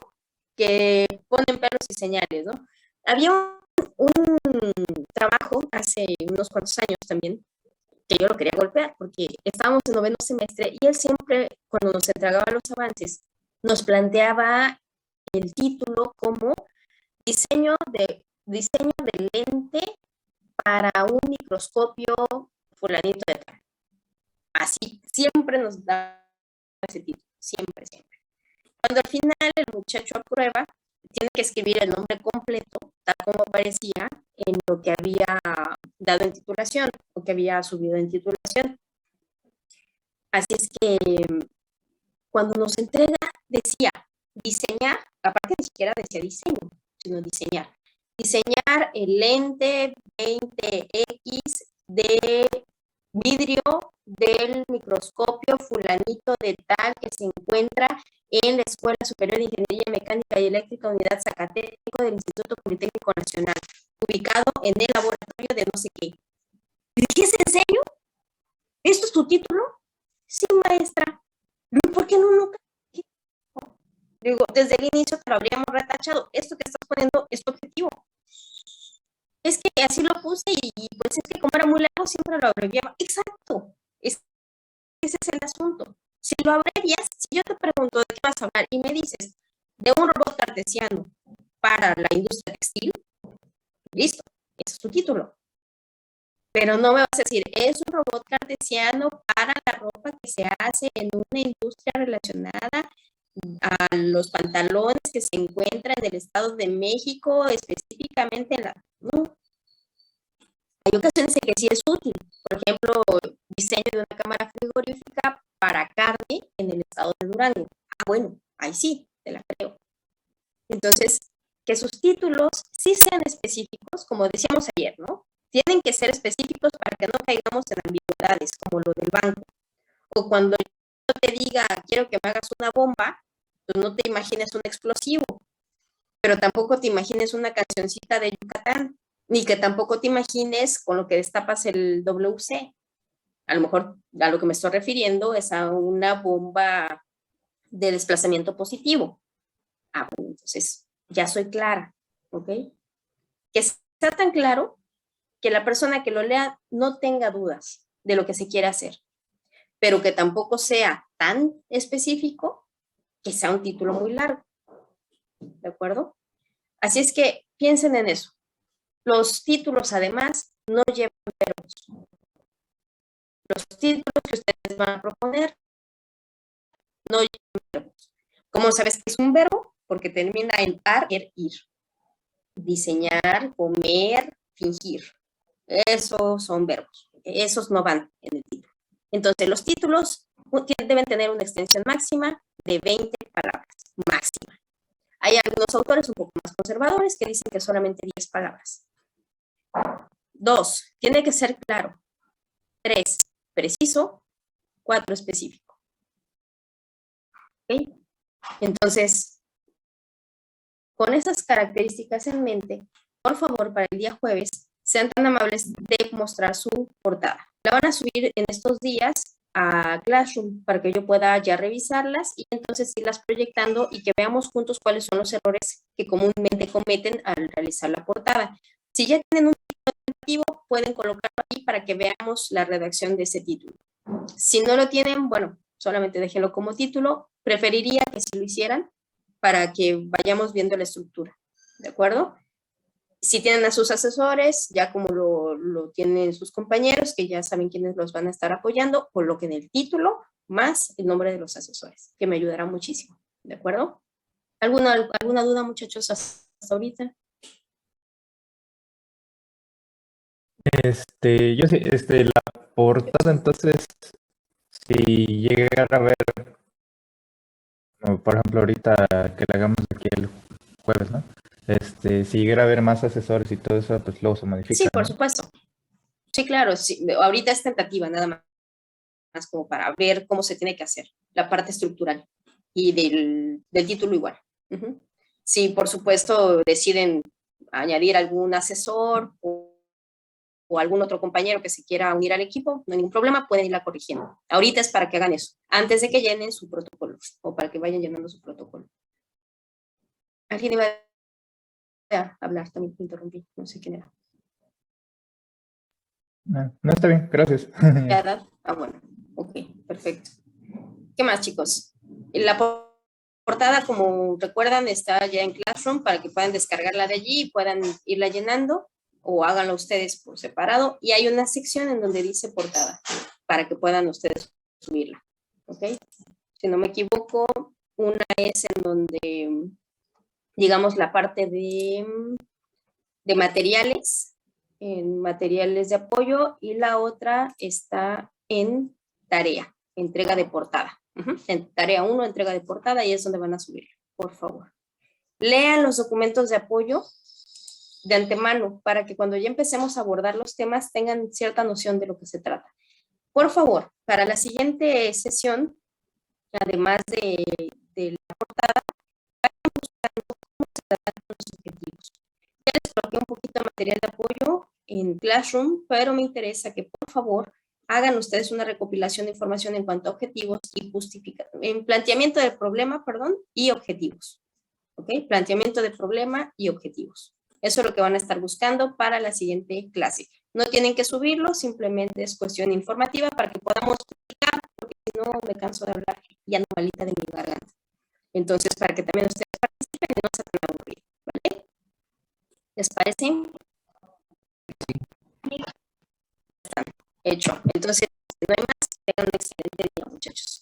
que ponen pelos y señales, ¿no? Había un trabajo hace unos cuantos años también, que yo lo quería golpear, porque estábamos en 9º semestre y él siempre, cuando nos entregaba los avances, nos planteaba el título como diseño de lente para un microscopio fulanito de tal. Así, siempre nos da ese título, siempre. Cuando al final el muchacho aprueba, tiene que escribir el nombre completo, tal como aparecía en lo que había dado en titulación, o que había subido en titulación. Así es que cuando nos entrega, decía diseñar, aparte ni siquiera decía diseño, sino diseñar. Diseñar el lente 20X de vidrio del microscopio fulanito de tal que se encuentra en la Escuela Superior de Ingeniería Mecánica y Eléctrica Unidad Zacateco del Instituto Politécnico Nacional, ubicado en el laboratorio de no sé qué. ¿Qué es en serio? ¿Esto es tu título? Sí, maestra. ¿Por qué no? Digo, desde el inicio te lo habríamos retachado. Esto que estás poniendo es tu objetivo. Es que así lo puse y pues es que como era muy largo siempre lo abreviaba. Exacto. Ese es el asunto. Si lo abrevias, si yo te pregunto de qué vas a hablar y me dices de un robot cartesiano para la industria textil, listo, ese es tu título. Pero no me vas a decir, es un robot cartesiano para la ropa que se hace en una industria relacionada a los pantalones que se encuentran en el Estado de México, específicamente en la... No. Hay ocasiones en que sí es útil. Por ejemplo, diseño de una cámara frigorífica para carne en el Estado de Durango. Ah, bueno, ahí sí, te la creo. Entonces, que sus títulos sí sean específicos, como decíamos ayer, ¿no? Tienen que ser específicos para que no caigamos en ambigüedades, como lo del banco. O cuando yo te diga, quiero que me hagas una bomba, pues no te imagines un explosivo, pero tampoco te imagines una cancioncita de Yucatán, ni que tampoco te imagines con lo que destapas el WC. A lo mejor a lo que me estoy refiriendo es a una bomba de desplazamiento positivo. Ah, bueno, entonces ya soy clara, ¿ok? Que sea tan claro que la persona que lo lea no tenga dudas de lo que se quiere hacer, pero que tampoco sea tan específico que sea un título muy largo, ¿de acuerdo? Así es que piensen en eso. Los títulos, además, no llevan verbos. Los títulos que ustedes van a proponer no llevan verbos. ¿Cómo sabes que es un verbo? Porque termina en ar, ir. Diseñar, comer, fingir. Esos son verbos. Esos no van en el título. Entonces, los títulos deben tener una extensión máxima de 20 palabras. Máxima. Hay algunos autores un poco más conservadores que dicen que solamente 10 palabras. 2, tiene que ser claro. 3, preciso. 4, específico. ¿Ok? Entonces, con esas características en mente, por favor, para el día jueves, sean tan amables de mostrar su portada. La van a subir en estos días a Classroom para que yo pueda ya revisarlas y entonces irlas proyectando y que veamos juntos cuáles son los errores que comúnmente cometen al realizar la portada. Si ya tienen un título tentativo, pueden colocarlo ahí para que veamos la redacción de ese título. Si no lo tienen, bueno, solamente déjenlo como título. Preferiría que si lo hicieran para que vayamos viendo la estructura, ¿de acuerdo? Si tienen a sus asesores, ya como lo tienen sus compañeros, que ya saben quiénes los van a estar apoyando, coloquen el título más el nombre de los asesores, que me ayudará muchísimo, ¿de acuerdo? ¿Alguna duda, muchachos, hasta ahorita? Yo sí, la portada, entonces, si llegara a ver, por ejemplo, ahorita que la hagamos aquí el jueves, ¿no? Si llegara a haber más asesores y todo eso, pues luego se modifica. Sí, por ¿no? supuesto. Sí, claro, sí. Ahorita es tentativa, nada más como para ver cómo se tiene que hacer, la parte estructural y del título igual. Si, por supuesto, deciden añadir algún asesor o algún otro compañero que se quiera unir al equipo, no hay ningún problema, pueden irla corrigiendo. Ahorita es para que hagan eso, antes de que llenen su protocolo o para que vayan llenando su protocolo. ¿Alguien iba a hablar? También me interrumpí, no sé quién era. No, está bien, gracias. ¿Verdad? Ah, bueno, ok, perfecto. ¿Qué más, chicos? La portada, como recuerdan, está ya en Classroom para que puedan descargarla de allí y puedan irla llenando o háganlo ustedes por separado. Y hay una sección en donde dice portada para que puedan ustedes subirla. ¿Ok? Si no me equivoco, una es en donde, digamos, la parte de materiales, en materiales de apoyo, y la otra está en tarea, entrega de portada. En tarea 1, entrega de portada, y es donde van a subir, por favor. Lean los documentos de apoyo de antemano para que cuando ya empecemos a abordar los temas tengan cierta noción de lo que se trata. Por favor, para la siguiente sesión, además de la portada, vayan buscando cómo se tratan los objetivos. Ya les coloqué un poquito de material de apoyo en Classroom, pero me interesa que por favor hagan ustedes una recopilación de información en cuanto a objetivos y justificación, en planteamiento del problema, y objetivos. ¿Ok? Planteamiento de problema y objetivos. Eso es lo que van a estar buscando para la siguiente clase. No tienen que subirlo, simplemente es cuestión informativa para que podamos explicar, porque si no me canso de hablar ya no malita de mi garganta. Entonces, para que también ustedes participen y no se tan aburridos, ¿vale? ¿Les parece? Hecho. Entonces, no hay más. Tengan un excelente día, muchachos.